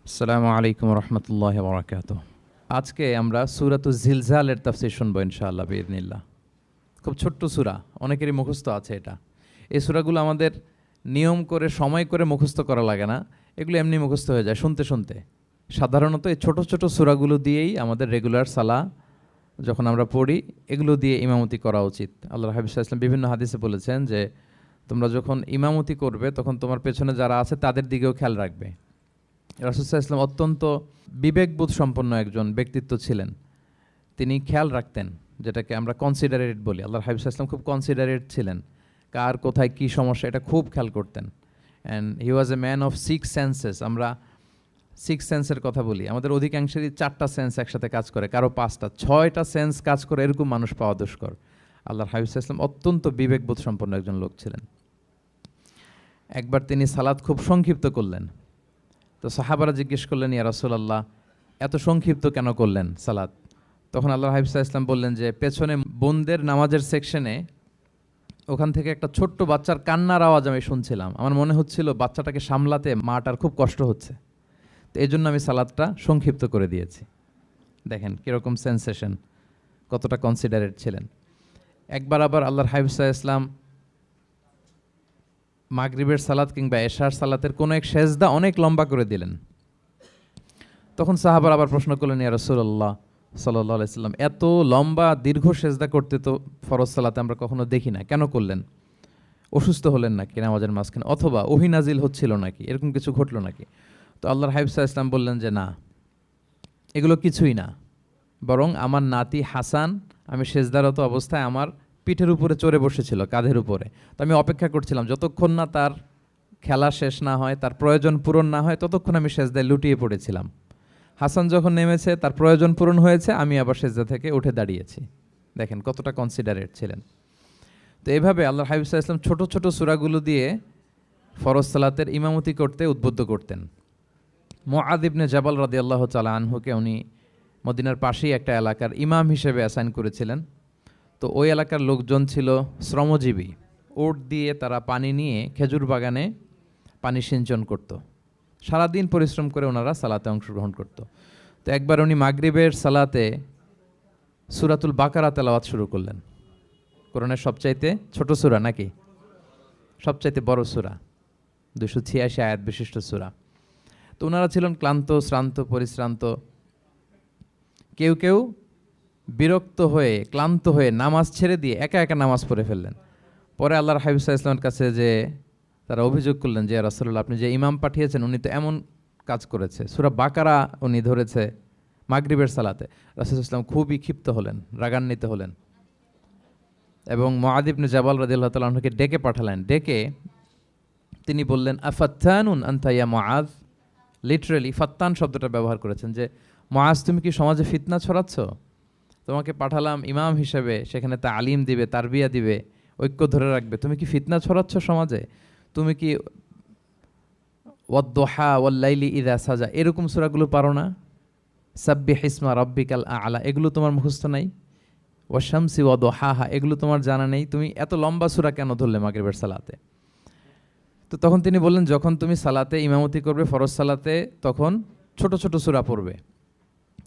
আসসালামু আলাইকুম রহমতুল্লাহ বারাকাতুহু। আজকে আমরা সূরাতুজ জিলজালের তাফসীর শুনবো ইনশাআল্লাহ বিইذনিল্লাহ। খুব ছোট্ট সূরা, অনেকেরই মুখস্থ আছে এটা। এই সূরাগুলো আমাদের নিয়ম করে সময় করে মুখস্থ করা লাগে না, এগুলো এমনি মুখস্থ হয়ে যায় শুনতে শুনতে। সাধারণত এই ছোট ছোট সূরাগুলো দিয়েই আমাদের রেগুলার সালাহ যখন আমরা পড়ি, এগুলো দিয়ে ইমামতি করা উচিত। আল্লাহর হাবিব সাল্লাল্লাহু আলাইহি ওয়াসাল্লাম বিভিন্ন হাদিসে বলেছেন যে তোমরা যখন ইমামতি করবে তখন তোমার পেছনে যারা আছে তাদের দিকেও খেয়াল রাখবে। রাসূল সাল্লাল্লাহু আলাইহি ওয়াসাল্লাম অত্যন্ত বিবেকবোধ সম্পন্ন একজন ব্যক্তিত্ব ছিলেন। তিনি খেয়াল রাখতেন, যেটাকে আমরা কনসিডারেট বলি। আল্লাহর হাবিব সাল্লাল্লাহু আলাইহি ওয়াসাল্লাম খুব কনসিডারেট ছিলেন, কার কোথায় কী সমস্যা এটা খুব খেয়াল করতেন। And he was a man of six senses. আমরা সিক্স সেন্সের কথা বলি, আমাদের অধিকাংশেরই 4টা সেন্স একসাথে কাজ করে, কারো 5টা 6টা সেন্স কাজ করে, এরকম মানুষ পাওয়া দুষ্কর। আল্লাহর হাবিব সাল্লাল্লাহু আলাইহি ওয়াসাল্লাম অত্যন্ত বিবেকবোধ সম্পন্ন একজন লোক ছিলেন। একবার তিনি সালাত খুব সংক্ষিপ্ত করলেন, তো সাহাবারা জিজ্ঞেস করলেন, ইয়া রাসূলুল্লাহ, এত সংক্ষিপ্ত কেন করলেন সালাত? তখন আল্লাহর হাবিব সাল্লাল্লাহু আলাইহি ওয়াসাল্লাম বললেন যে পেছনে বোনদের নামাজের সেকশনে ওখান থেকে একটা ছোট্ট বাচ্চার কান্নার আওয়াজ আমি শুনছিলাম। আমার মনে হচ্ছিল বাচ্চাটাকে সামলাতে মাটার খুব কষ্ট হচ্ছে, তো এই জন্য আমি সালাদটা সংক্ষিপ্ত করে দিয়েছি। দেখেন কীরকম সেন্সেশন, কতটা কনসিডারেট ছিলেন। একবার আবার আল্লাহর হাবিব সাল্লাল্লাহু আলাইহি ওয়াসাল্লাম মাগরিবের সালাত কিংবা এশার সালাতের কোনো এক সেজদা অনেক লম্বা করে দিলেন। তখন সাহাবার আবার প্রশ্ন করলেন, ইয়া রাসূলুল্লাহ সাল্লাল্লাহু আলাইহি ওয়াসাল্লাম, এত লম্বা দীর্ঘ সেজদা করতে তো ফরজ সালাতে আমরা কখনো দেখি না, কেন করলেন? অসুস্থ হলেন নাকি নামাজের মাঝখানে, অথবা ওহী নাজিল হচ্ছিল নাকি, এরকম কিছু ঘটলো নাকি? তো আল্লাহর হাবিব সাল্লাল্লাহু আলাইহি ওয়াসাল্লাম বললেন যে না, এগুলো কিছুই না, বরং আমার নাতি হাসান আমি সেজদারত অবস্থায় আমার পিঠের উপরে চড়ে বসেছিল, কাঁধের উপরে। তো আমি অপেক্ষা করছিলাম যতক্ষণ না তার খেলা শেষ না হয়, তার প্রয়োজন পূরণ না হয়, ততক্ষণ আমি সেজদায় লুটিয়ে পড়েছিলাম। হাসান যখন নেমেছে, তার প্রয়োজন পূরণ হয়েছে, আমি আবার সেজদা থেকে উঠে দাঁড়িয়েছি। দেখেন কতটা কনসিডারেট ছিলেন। তো এইভাবে আল্লাহর হাবিব সাল্লাল্লাহু আলাইহি ওয়াসাল্লাম ছোট ছোট সূরাগুলো দিয়ে ফরজ সালাতের ইমামতি করতে উদ্বুদ্ধ করতেন। মুআয ইবনে জাবাল রাদিয়াল্লাহু তাআলা আনহুকে উনি মদিনার পাশেই একটা এলাকার ইমাম হিসেবে অ্যাসাইন করেছিলেন। তো ওই এলাকার লোকজন ছিল শ্রমজীবী, ওট দিয়ে তারা পানি নিয়ে খেজুর বাগানে পানি সিঞ্চন করত। সারাদিন পরিশ্রম করে ওনারা সালাতে অংশগ্রহণ করত। তো একবার উনি মাগরিবের সালাতে সূরাতুল বাকারা তেলাওয়াত শুরু করলেন। কোরআনের সবচাইতে ছোট সূরা নাকি সবচাইতে বড় সূরা, 286 আয়াত বিশিষ্ট সূরা। তো ওনারা ছিলেন ক্লান্ত, শ্রান্ত, পরিশ্রান্ত। কেউ কেউ বিরক্ত হয়ে, ক্লান্ত হয়ে নামাজ ছেড়ে দিয়ে একা একা নামাজ পড়ে ফেললেন। পরে আল্লাহর হাবিব সাল্লাল্লাহু আলাইহি ওয়াসাল্লামের কাছে যে তারা অভিযোগ করলেন যে, ইয়া রাসূলুল্লাহ, আপনি যে ইমাম পাঠিয়েছেন উনি তো এমন কাজ করেছে, সূরা বাকারা উনি ধরেছে মাগরিবের সালাতে। রাসূল সাল্লাল্লাহু আলাইহি ওয়াসাল্লাম খুবই ক্ষিপ্ত হলেন, রাগান্বিত হলেন এবং মুআয ইবনে জাবাল রাদিয়াল্লাহু তাআলা আনহুকে ডেকে পাঠালেন। ডেকে তিনি বললেন, আফাত্তানুন আনতা ইয়া মুআয। লিটারালি ফাত্তান শব্দটা ব্যবহার করেছেন যে, মুআয তুমি কি সমাজে ফিতনা ছড়াচ্ছ? তোমাকে পাঠালাম ইমাম হিসেবে, সেখানে তালিম দিবে, তারবিয়া দিবে, ঐক্য ধরে রাখবে, তুমি কি ফিতনা ছড়াচ্ছ সমাজে? তুমি কি ওয়াদ-দুহা ওয়াল-লাইলি ইযা সাজা এরকম সূরাগুলো পারো না? সাব্বিহ ইসমা রাব্বিকাল আ'লা এগুলো তোমার মুখস্থ নাই? ওয়াশ-শামসি ওয়া-দুহাহা এগুলো তোমার জানা নেই? তুমি এত লম্বা সূরা কেন ধরলে মাগরিবের সালাতে? তো তখন তিনি বললেন, যখন তুমি সালাতে ইমামতি করবে ফরজ সালাতে, তখন ছোট ছোট সূরা পড়বে,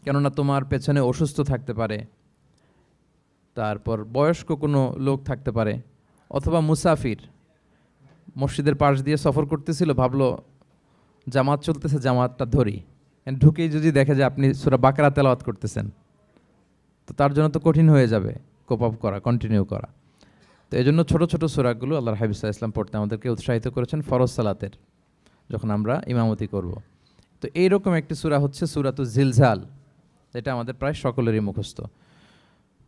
কেননা তোমার পেছনে অসুস্থ থাকতে পারে, তারপর বয়স্ক কোনো লোক থাকতে পারে, অথবা মুসাফির মসজিদের পাশ দিয়ে সফর করতেছিল, ভাবলো জামাত চলতেছে, জামাতটা ধরি, ঢুকেই যদি দেখে যে আপনি সূরা বাকারা তেলাওয়াত করতেছেন, তো তার জন্য তো কঠিন হয়ে যাবে কোপ আপ করা, কন্টিনিউ করা। তো এই জন্য ছোটো ছোটো সূরাগুলো আল্লাহর হাবিব সাল্লাল্লাহু আলাইহি ওয়াসাল্লাম পড়তে আমাদেরকে উৎসাহিত করেছেন ফরজ সালাতের, যখন আমরা ইমামতি করব। তো এইরকম একটি সূরা হচ্ছে সূরাতুজ জিলজাল, এটা আমাদের প্রায় সকলেরই মুখস্থ।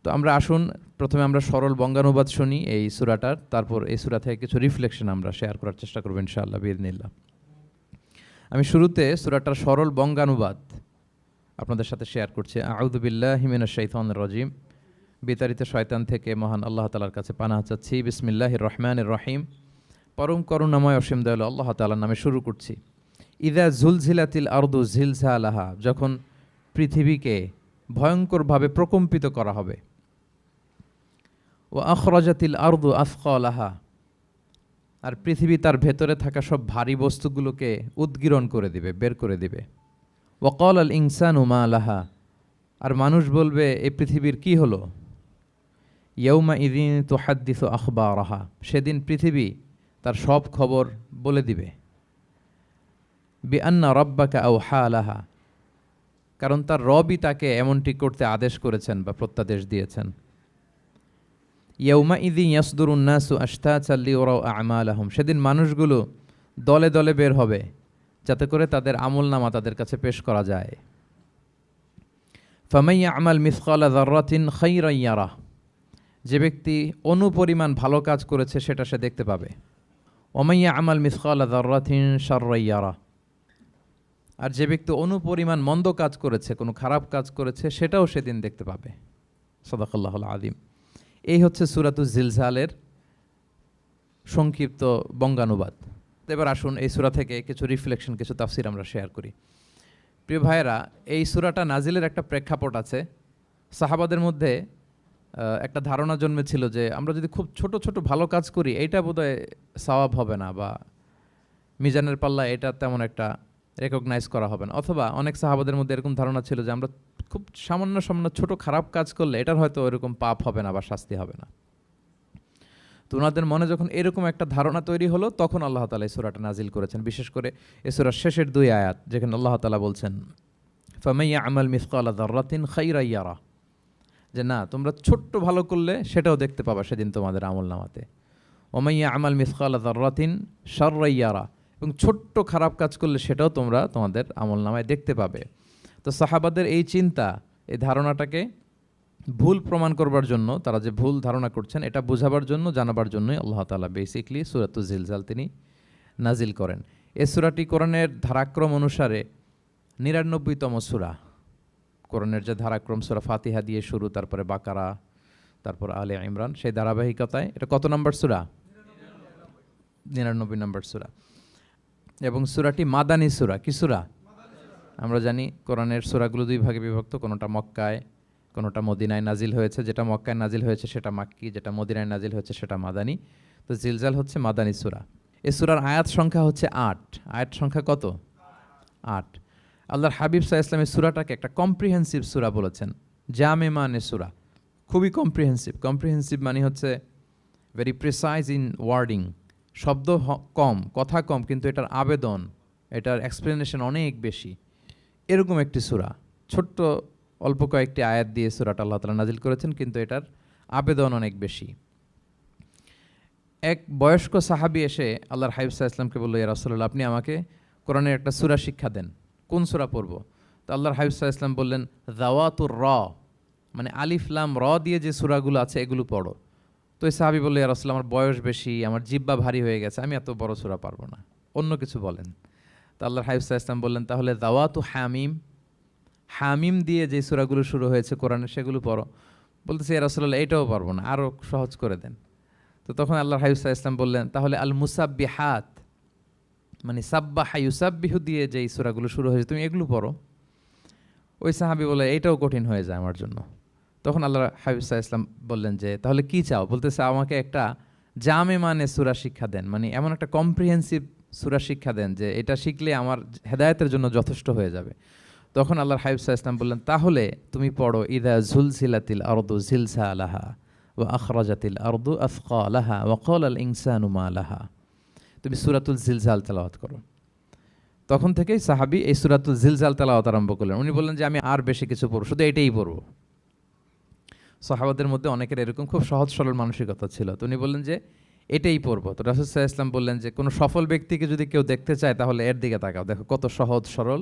তো আমরা আসুন প্রথমে আমরা সরল বঙ্গানুবাদ শুনি এই সূরাটার, তারপর এই সূরা থেকে কিছু রিফ্লেকশন আমরা শেয়ার করার চেষ্টা করব ইনশাআল্লাহ বিইذনিল্লাহ। আমি শুরুতে সূরাটার সরল বঙ্গানুবাদ আপনাদের সাথে শেয়ার করছি। আউযু বিল্লাহি মিনাশ শাইতানির রাজিম। বিতাড়িত শয়তান থেকে মহান আল্লাহ তাআলার কাছে পানাহ চাচ্ছি। বিসমিল্লাহির রহমানির রহিম। পরম করুণাময় অসীম দয়ালু আল্লাহ তাআলার নামে শুরু করছি। ইযা জুলজিলাতিল আরদু জিলজালাহা, যখন পৃথিবীকে ভয়ঙ্করভাবে প্রকম্পিত করা হবে। ওয়া আখরাজাতিল আরদু আথকালাহা, আর পৃথিবী তার ভেতরে থাকা সব ভারী বস্তুগুলোকে উদ্গীরণ করে দিবে, বের করে দিবে। ওয়াকাল আল ইনসানু মা লাহা, আর মানুষ বলবে এই পৃথিবীর কি হলো। ইয়াউমা ইদিন তুহাদ্দিসু আখবারাহা, সেদিন পৃথিবী তার সব খবর বলে দিবে। বিআন্না রাব্বাকা আওহা লাহা, কারণ তার রবই তাকে এমনটি করতে আদেশ করেছেন বা প্রত্যাদেশ দিয়েছেন। ইয়াউমা ইদিন ইয়াসদুরুন নাসু আশতাতান লিয়ারাউ আ'মালাহুম, সেদিন মানুষগুলো দলে দলে বের হবে যাতে করে তাদের আমলনামা তাদের কাছে পেশ করা যায়। ফামান ইয়া'মাল মিসকালা যাররাতিন খায়রান ইয়ারাহ, যে ব্যক্তি অনুপরিমাণ ভালো কাজ করেছে সেটা সে দেখতে পাবে। ওমান ইয়া'মাল মিসকালা যাররাতিন শাররান ইয়ারাহ, আর যে ব্যক্তি অনুপরিমাণ মন্দ কাজ করেছে, কোনো খারাপ কাজ করেছে, সেটাও সেদিন দেখতে পাবে। সাদাকাল্লাহুল আযীম। এই হচ্ছে সূরাতুজ জিলজালের সংক্ষিপ্ত বঙ্গানুবাদ। এবার আসুন এই সূরা থেকে কিছু রিফ্লেকশন, কিছু তাফসির আমরা শেয়ার করি। প্রিয় ভাইয়েরা, এই সূরাটা নাজিলের একটা প্রেক্ষাপট আছে। সাহাবাদের মধ্যে একটা ধারণা জন্মেছিল যে আমরা যদি খুব ছোট ছোট ভালো কাজ করি এইটা বোধহয় সওয়াব হবে না, বা মিজানের পাল্লা এটা তেমন একটা রেকগনাইজ করা হবে না। অথবা অনেক সাহাবাদের মধ্যে এরকম ধারণা ছিল যে আমরা খুব সামান্য সামান্য ছোট খারাপ কাজ করলে এটার হয়তো এরকম পাপ হবে না বা শাস্তি হবে না। তো ওনাদের মনে যখন এরকম একটা ধারণা তৈরি হলো, তখন আল্লাহ তাআলা এই সূরাটা নাজিল করেছেন। বিশেষ করে এই সূরার শেষের 2 আয়াত, যেখানে আল্লাহ তাআলা বলছেন ফামান ইয়া'মাল মিসকালা যাররাতিন খায়রান ইয়ারা, যে না, তোমরা ছোট্ট ভালো করলে সেটাও দেখতে পাবা সেদিন তোমাদের আমলনামাতে। ওমান ইয়া'মাল মিসকালা যাররাতিন শাররান ইয়ারা, এবং ছোট্ট খারাপ কাজ করলে সেটাও তোমরা তোমাদের আমলনামায় দেখতে পাবে। তো সাহাবাদের এই চিন্তা, এই ধারণাটাকে ভুল প্রমাণ করবার জন্য, তারা যে ভুল ধারণা করছেন এটা বোঝাবার জন্য, জানাবার জন্যই আল্লাহ তাআলা বেসিকলি সূরাতুজ জিলজাল তিনি নাজিল করেন। এই সূরাটি কোরআনের ধারাক্রম অনুসারে 99তম সূরা। কোরআনের যে ধারাক্রম, সূরা ফাতিহা দিয়ে শুরু, তারপরে বাকারা, তারপর আলে ইমরান, সেই ধারাবাহিকতায় এটা কত নম্বর সূরা? 99 নম্বর সূরা। এবং সূরাটি মাদানী সূরা। কি সূরা? আমরা জানি কোরআনের সূরাগুলো 2 ভাগে বিভক্ত, কোনোটা মক্কায়, কোনোটা মদিনায় নাজিল হয়েছে। যেটা মক্কায় নাজিল হয়েছে সেটা মাক্কি, যেটা মদিনায় নাজিল হয়েছে সেটা মাদানী। তো জিলজাল হচ্ছে মাদানী সূরা। এই সূরার আয়াত সংখ্যা হচ্ছে 8। আয়াত সংখ্যা কত? 8। আল্লাহর হাবিব সাল্লাল্লাহু আলাইহি ওয়াসাল্লাম এই সূরাটাকে একটা কম্প্রিহেন্সিভ সূরা বলেছেন। জামে মানে সূরা, খুবই কম্প্রিহেন্সিভ। কম্প্রিহেন্সিভ মানে হচ্ছে ভেরি প্রিসাইজ ইন ওয়ার্ডিং, শব্দ কম, কথা কম, কিন্তু এটার আবেদন, এটার এক্সপ্লেনেশন অনেক বেশি, এরকম একটি সূরা। ছোট্ট অল্প কয়েকটি আয়াত দিয়ে সূরাটা আল্লাহ তাআলা নাজিল করেছেন, কিন্তু এটার আবেদন অনেক বেশি। এক বয়স্ক সাহাবী এসে আল্লাহর হাবিব সাল্লাল্লাহু আলাইহি ওয়াসাল্লামকে বলল, ইয়া রাসূলুল্লাহ, আপনি আমাকে কোরআনের একটা সূরা শিক্ষা দেন, কোন সূরা পড়ব? তো আল্লাহর হাবিব সাল্লাল্লাহু আলাইহি ওয়াসাল্লাম বললেন, যাওয়াতুর র, মানে আলিফ লাম র দিয়ে যে সূরাগুলো আছে এগুলো পড়ো। তো এই সাহাবী বলল, ইয়া রাসূলুল্লাহ, আমার বয়স বেশি, আমার জিহ্বা ভারী হয়ে গেছে, আমি এত বড় সূরা পারবো না, অন্য কিছু বলেন। তো আল্লাহর হাবিব সাল্লাল্লাহু আলাইহি ওয়াসাল্লাম বললেন, তাহলে যাওয়াতু হামিম, হামিম দিয়ে যে সূরাগুলো শুরু হয়েছে কোরআনে সেগুলো পড়ো। বলতেছে, ইয়া রাসূলুল্লাহ, এটাও পারবো না, আরও সহজ করে দেন। তো তখন আল্লাহর হাবিব সাল্লাল্লাহু আলাইহি ওয়াসাল্লাম বললেন, তাহলে আল মুসাব্বিহাত, মানে সাব্বাহা ইউসাব্বিহু দিয়ে যেই সূরাগুলো শুরু হয়েছে তুমি এগুলো পড়ো। ওই সাহাবী বলে, এটাও কঠিন হয়ে যায় আমার জন্য। তখন আল্লাহর হাবিব সাল্লাল্লাহু আলাইহি ওয়াসাল্লাম বললেন যে, তাহলে কি চাও? বলতেছে, আমাকে একটা জামে মানে সূরা শিক্ষা দেন, মানে এমন একটা কম্প্রিহেন্সিভ সূরা শিক্ষা দেন যে এটা শিখলে আমার হেদায়েতের জন্য যথেষ্ট হয়ে যাবে। তখন আল্লাহর হাবিব সাল্লাল্লাহু আলাইহি ওয়াসাল্লাম বললেন, তাহলে তুমি পড়ো ইদা জুলজিলাতিল আরদু জিলজালাহা ওয়া আখরাজাতিল আরদু আথকালাহা ওয়া ক্বালাল ইনসানু মা লাহা। তুমি সূরাতুল জিলজাল তেলাওয়াত করো। তখন থেকেই সাহাবী এই সূরাতুল জিলজাল তেলাওয়াত আরম্ভ করলেন। উনি বললেন যে আমি আর বেশি কিছু পড়ব, শুধু এটাই পড়ব। সাহাবাদের মধ্যে অনেকের এরকম খুব সহজ সরল মানসিকতা ছিল। তো উনি বললেন যে এটাই পড়ব। তো রাসূল সাল্লাল্লাহু আলাইহি ওয়াসাল্লাম বললেন যে কোনো সফল ব্যক্তিকে যদি কেউ দেখতে চায় তাহলে এর দিকে তাকাও, দেখো কত সহজ সরল,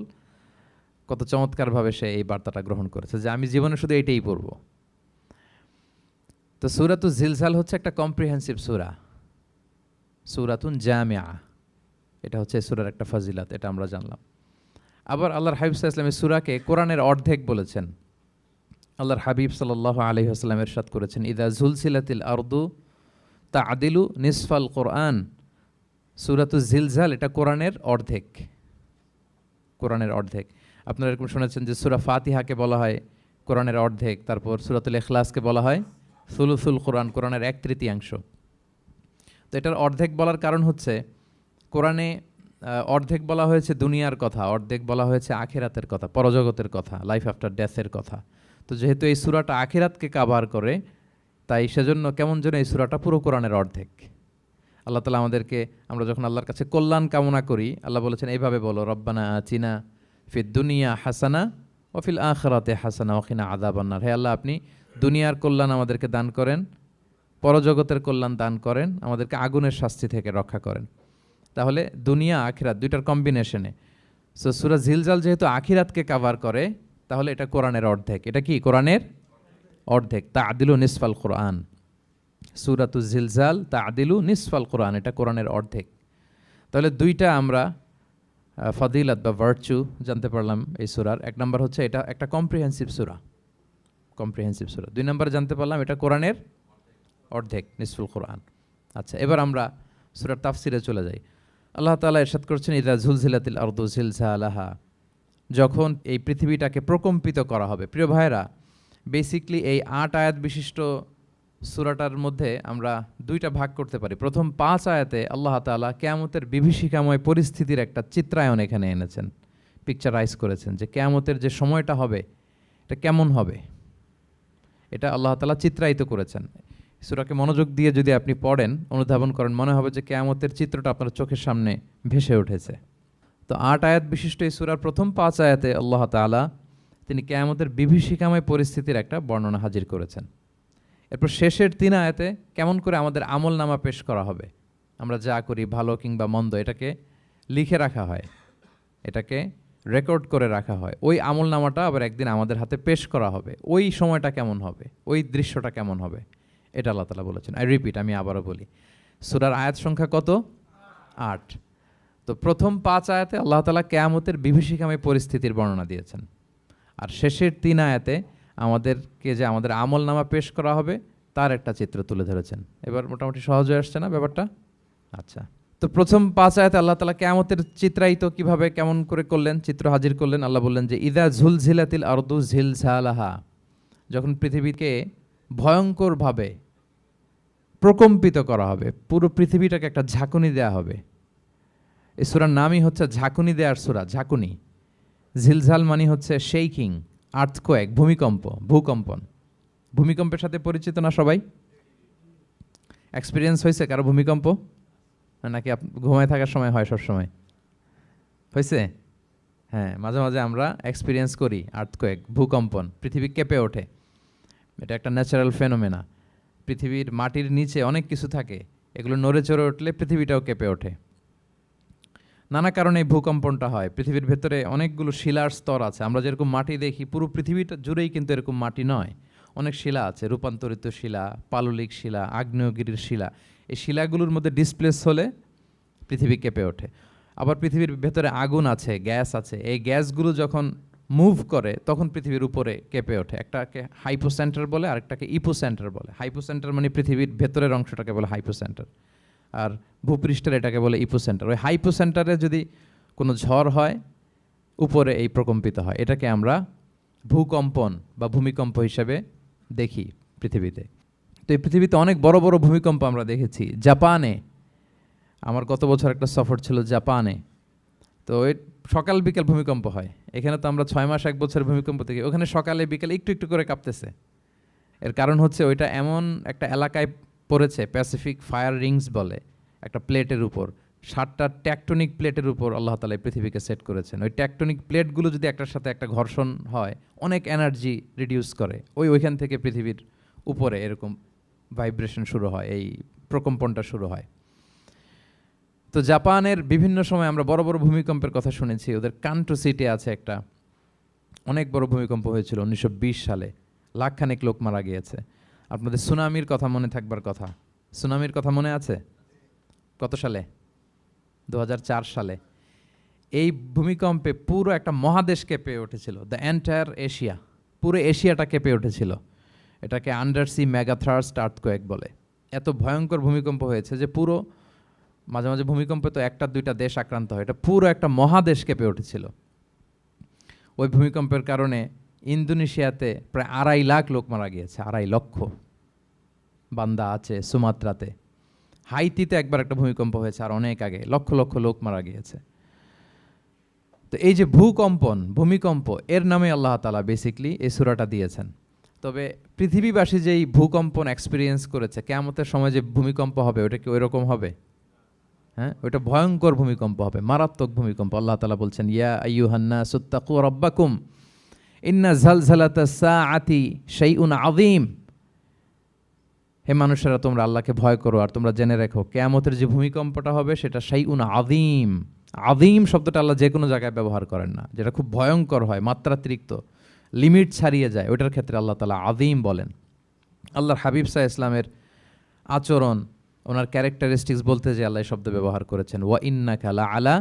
কত চমৎকারভাবে সে এই বার্তাটা গ্রহণ করেছে যে আমি জীবনে শুধু এটাই পড়ব। তো সূরাতুল জিলজাল হচ্ছে একটা কম্প্রিহেন্সিভ সূরা, সূরাতুন জামিআ। এটা হচ্ছে সূরার একটা ফজিলত, এটা আমরা জানলাম। আবার আল্লাহর হাবিব সাল্লাল্লাহু আলাইহি ওয়াসাল্লাম এই সূরাকে কোরআনের অর্ধেক বলেছেন। আল্লাহর হাবিব সাল্লাল্লাহু আলাইহি ওয়াসাল্লাম ইরশাদ করেছেন, ইদা জুলসিলাতিল আরদু তা'দিলু নিসফাল কোরআন। সূরাতুল জিলজাল এটা কোরআনের অর্ধেক, কোরআনের অর্ধেক। আপনারা এরকম শুনেছেন যে সূরা ফাতিহাকে বলা হয় কোরআনের অর্ধেক, তারপর সূরাতুল ইখলাসকে বলা হয় সুলুসুল কোরআন, কোরআনের 1/3। তো এটার অর্ধেক বলার কারণ হচ্ছে কোরআনে অর্ধেক বলা হয়েছে দুনিয়ার কথা, অর্ধেক বলা হয়েছে আখিরাতের কথা, পরজগতের কথা, লাইফ আফটার ডেথের কথা। তো যেহেতু এই সূরাটা আখিরাতকে কাভার করে, তাই সেজন্য কেমন যেন এই সূরাটা পুরো কোরআনের অর্ধেক। আল্লাহ তাআলা আমাদেরকে, আমরা যখন আল্লাহর কাছে কল্যাণ কামনা করি, আল্লাহ বলেছেন এইভাবে বলো, রব্বানা আতিনা ফিদ দুনিয়া হাসানা ওয়া ফিল আখিরাতি হাসানা ওয়া কিনা আযাবান্নার। হে আল্লাহ, আপনি দুনিয়ার কল্যাণ আমাদেরকে দান করেন, পরজগতের কল্যাণ দান করেন, আমাদেরকে আগুনের শাস্তি থেকে রক্ষা করেন। তাহলে দুনিয়া আখিরাত দুইটার কম্বিনেশনে। সো সূরা জিলজাল যেহেতু আখিরাতকে কাভার করে, তাহলে এটা কোরআনের অর্ধেক। এটা কি কোরআনের অর্ধেক? তা'দিলু নিসফাল কোরআন। সূরাতুজ জিলজাল তা'দিলু নিসফাল কোরআন, এটা কোরআনের অর্ধেক। তাহলে দুইটা আমরা ফাদিলাত বা ভার্চু জানতে পারলাম এই সূরার। এক নম্বর হচ্ছে এটা একটা কম্প্রিহেন্সিভ সূরা, কম্প্রিহেন্সিভ সূরা। দুই নম্বরে জানতে পারলাম এটা কোরআনের অর্ধেক, নিসফুল কোরআন। আচ্ছা, এবার আমরা সূরার তাফসিরে চলে যাই। আল্লাহ তাআলা ইরশাদ করছেন, ইযা যুলজিলাতিল আরদু জিলজালাহা, যখন এই পৃথিবীটাকে প্রকম্পিত করা হবে। প্রিয় ভাইরা, বেসিকলি এই 8 আয়াত বিশিষ্ট সূরাটার মধ্যে আমরা দুইটা ভাগ করতে পারি। প্রথম 5 আয়াতে আল্লাহ তাআলা কিয়ামতের বিভীষিকাময় পরিস্থিতির একটা চিত্রায়ন এখানে এনেছেন, পিকচারাইজ করেছেন যে কিয়ামতের যে সময়টা হবে এটা কেমন হবে, এটা আল্লাহ তাআলা চিত্রায়িত করেছেন। সূরাকে মনোযোগ দিয়ে যদি আপনি পড়েন, অনুধাবন করেন, মনে হবে যে কিয়ামতের চিত্রটা আপনার চোখের সামনে ভেসে উঠেছে। তো 8 আয়াত বিশিষ্ট এই সূরার প্রথম 5 আয়াতে আল্লাহ তাআলা তিনি কিয়ামতের বিভীষিকাময় পরিস্থিতির একটা বর্ণনা হাজির করেছেন। এরপর শেষের 3 আয়াতে কেমন করে আমাদের আমলনামা পেশ করা হবে, আমরা যা করি ভালো কিংবা মন্দ, এটাকে লিখে রাখা হয়, এটাকে রেকর্ড করে রাখা হয়। ওই আমলনামাটা আবার একদিন আমাদের হাতে পেশ করা হবে। ওই সময়টা কেমন হবে, ওই দৃশ্যটা কেমন হবে, এটা আল্লাহ তাআলা বলেছেন। রিপিট, আমি আবারও বলি, সূরার আয়াত সংখ্যা কত? 8। তো প্রথম 5 আয়াতে আল্লাহ তাআলা কিয়ামতের বিভীষিকাময় পরিস্থিতির বর্ণনা দিয়েছেন, আর শেষের 3 আয়াতে আমাদেরকে যে আমাদের আমলনামা পেশ করা হবে তার একটা চিত্র তুলে ধরেছেন। এবার মোটামুটি সহজ হয়ে আসছে না ব্যাপারটা? আচ্ছা, তো প্রথম 5 আয়াতে আল্লাহ তাআলা কিয়ামতের চিত্রায়িত কিভাবে, কেমন করে করলেন, চিত্র হাজির করলেন। আল্লাহ বললেন যে ইযা যুলজিলাতিল আরদু জিলজালাহা, যখন পৃথিবীকে ভয়ঙ্করভাবে প্রকম্পিত করা হবে, পুরো পৃথিবীটাকে একটা ঝাঁকুনি দেয়া হবে। এই সূরার নামই হচ্ছে ঝাঁকুনি দেওয়ার সূরা, ঝাঁকুনি। জিলজাল মানে হচ্ছে শেকিং, আর্থকোয়েক, ভূমিকম্প, ভূকম্পন। ভূমিকম্পের সাথে পরিচিত না সবাই? এক্সপিরিয়েন্স হয়েছে কারো ভূমিকম্প? নাকি ঘুমায় থাকার সময় হয়, সব সময় হয়েছে? হ্যাঁ, মাঝে মাঝে আমরা এক্সপিরিয়েন্স করি আর্থকোয়েক, ভূকম্পন, পৃথিবী কেঁপে ওঠে। এটা একটা ন্যাচারাল ফেনোমেনা। পৃথিবীর মাটির নিচে অনেক কিছু থাকে, এগুলো নড়ে চড়ে উঠলে পৃথিবীটাও কেঁপে ওঠে। নানা কারণে এই ভূকম্পনটা হয়। পৃথিবীর ভেতরে অনেকগুলো শিলার স্তর আছে। আমরা যেরকম মাটি দেখি, পুরো পৃথিবীটা জুড়েই কিন্তু এরকম মাটি নয়, অনেক শিলা আছে, রূপান্তরিত শিলা, পাললিক শিলা, আগ্নেয়গিরির শিলা। এই শিলাগুলোর মধ্যে ডিসপ্লেস হলে পৃথিবী কেঁপে ওঠে। আবার পৃথিবীর ভেতরে আগুন আছে, গ্যাস আছে, এই গ্যাসগুলো যখন মুভ করে তখন পৃথিবীর উপরে কেঁপে ওঠে। একটাকে হাইপোসেন্টার বলে, আরেকটাকে ইপোসেন্টার বলে। হাইপোসেন্টার মানে পৃথিবীর ভেতরের অংশটাকে বলে হাইপোসেন্টার, আর ভূপৃষ্ঠের এটাকে বলে ইপোসেন্টার। ওই হাইপোসেন্টারে যদি কোনো ঝড় হয়, উপরে এই প্রকম্পিত হয়। এটাকে আমরা ভূকম্পন বা ভূমিকম্প হিসেবে দেখি পৃথিবীতে। তো এই পৃথিবীতে অনেক বড় বড় ভূমিকম্প আমরা দেখেছি। জাপানে, আমার গত বছর একটা সফর ছিল জাপানে, তো সকাল বিকেল ভূমিকম্প হয়। এখানে তো আমরা 6 মাস 1 বছর ভূমিকম্প দেখি, ওখানে সকালে বিকেলে একটু একটু করে কাঁপতেছে। এর কারণ হচ্ছে ওইটা এমন একটা এলাকায় পড়েছে, প্যাসিফিক ফায়ার রিংস বলে, একটা প্লেটের উপর, 7টা ট্যাকটনিক প্লেটের উপর আল্লাহ তাআলা পৃথিবীকে সেট করেছেন। ওই ট্যাকটনিক প্লেটগুলো যদি একটার সাথে একটা ঘর্ষণ হয়, অনেক এনার্জি রিডিউস করে, ওইখান থেকে পৃথিবীর উপরে এরকম ভাইব্রেশন শুরু হয়, এই প্রকম্পনটা শুরু হয়। তো জাপানের বিভিন্ন সময় আমরা বড় বড় ভূমিকম্পের কথা শুনেছি। ওদের কান্টো সিটি আছে একটা, অনেক বড় ভূমিকম্প হয়েছিল 1920 সালে, লাখখানেক লোক মারা গিয়েছে। আপনাদের সুনামির কথা মনে থাকবার কথা, সুনামির কথা মনে আছে? কত সালে? 2004 সালে। এই ভূমিকম্পে পুরো একটা মহাদেশ কেঁপে উঠেছিল, দ্য এন্টায়ার এশিয়া, পুরো এশিয়াটা কেঁপে উঠেছিল। এটাকে আন্ডারসি মেগাথার্স্ট আর্থকোয়েক বলে। এত ভয়ঙ্কর ভূমিকম্প হয়েছে যে পুরো, মাঝে মাঝে ভূমিকম্পে তো 1-2টা দেশ আক্রান্ত হয়, এটা পুরো একটা মহাদেশ কেঁপে উঠেছিল। ওই ভূমিকম্পের কারণে ইন্দোনেশিয়াতে প্রায় 2.5 লাখ লোক মারা গিয়েছে, 2.5 লক্ষ। বান্দা আছে সুমাত্রাতে। হাইতিতে একবার একটা ভূমিকম্প হয়েছে আর অনেক আগে, লক্ষ লক্ষ লোক মারা গিয়েছে। তো এই যে ভূমিকম্প এর নামে আল্লাহ তাআলা বেসিকলি এই সূরাটা দিয়েছেন। তবে পৃথিবীবাসী যেই ভূকম্পন এক্সপিরিয়েন্স করেছে, কিয়ামতের সময় যে ভূমিকম্প হবে ওটা কি ওই রকম হবে? হ্যাঁ, ওটা ভয়ঙ্কর ভূমিকম্প হবে, মারাত্মক ভূমিকম্প। আল্লাহ তাআলা বলছেন, ইয়া আইয়ুহান নাসু তাকু রাব্বাকুম ইন্না জালজালাতাস সাআতি শাইউন আযীম। হে মানুষেরা, তোমরা আল্লাহকে ভয় করো আর তোমরা জেনে রেখো কিয়ামতের যে ভূমিকম্পটা হবে সেটা শাইউন আযীম। আযীম শব্দটা আল্লাহ যে কোনো জায়গায় ব্যবহার করেন না, যেটা খুব ভয়ঙ্কর হয়, মাত্রাতিরিক্ত, লিমিট ছাড়িয়ে যায়, ওটার ক্ষেত্রে আল্লাহ তাআলা আযীম বলেন। আল্লাহর হাবিব সাল্লাল্লাহু আলাইহি ইসলামের আচরণ, ওনার ক্যারেক্টারিস্টিক্স বলতে যে আল্লাহ এই শব্দ ব্যবহার করেছেন, ওয়া ইন্নাকা লাআলা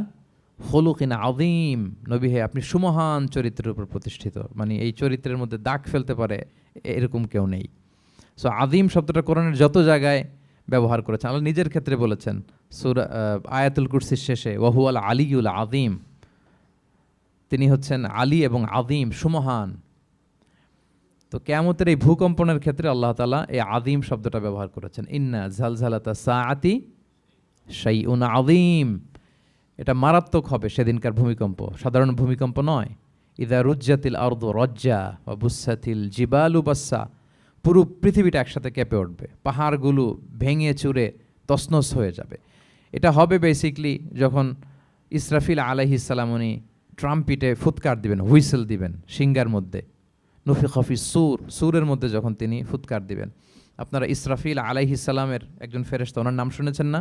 খুলুকিন আযীম। নবী হে, আপনি সুমহান চরিত্রের উপর প্রতিষ্ঠিত, মানে এই চরিত্রের মধ্যে দাগ ফেলতে পারে এরকম কেউ নেই। সো আযীম শব্দটা কোরআনের যত জায়গায় ব্যবহার করেছেন, আল্লাহ নিজের ক্ষেত্রে বলেছেন সূরা আয়াতুল কুরসির শেষে, ওয়া হুয়াল আলিয়ুল আযীম, তিনি হচ্ছেন আলী এবং আযীম, সুমহান। তো কিয়ামতের এই ভূকম্পনের ক্ষেত্রে আল্লাহ তাআলা এই আযীম শব্দটা ব্যবহার করেছেন, ইন্না জালজালাতাস সাআতি শাইউন আযীম। এটা মারাত্মক হবে সেদিনকার ভূমিকম্প, সাধারণ ভূমিকম্প নয়। ইযা রুজ্জাতিল আরদু রাজ্জা ওয়া বুসাতিল জিবালু বাসসা, পুরো পৃথিবীটা একসাথে কেঁপে উঠবে, পাহাড়গুলো ভেঙে চুরে তছনছ হয়ে যাবে। এটা হবে বেসিকলি যখন ইসরাফিল আলাইহিস সালাম উনি ট্রাম্পিটে ফুৎকার দিবেন, হুইসেল দিবেন সিঙ্গার মধ্যে, নফিখা ফিস সূর, সূরের মধ্যে যখন তিনি ফুৎকার দিবেন। আপনারা ইসরাফিল আলাইহিস সালামের একজন ফেরেশতা, ওনার নাম শুনেছেন না?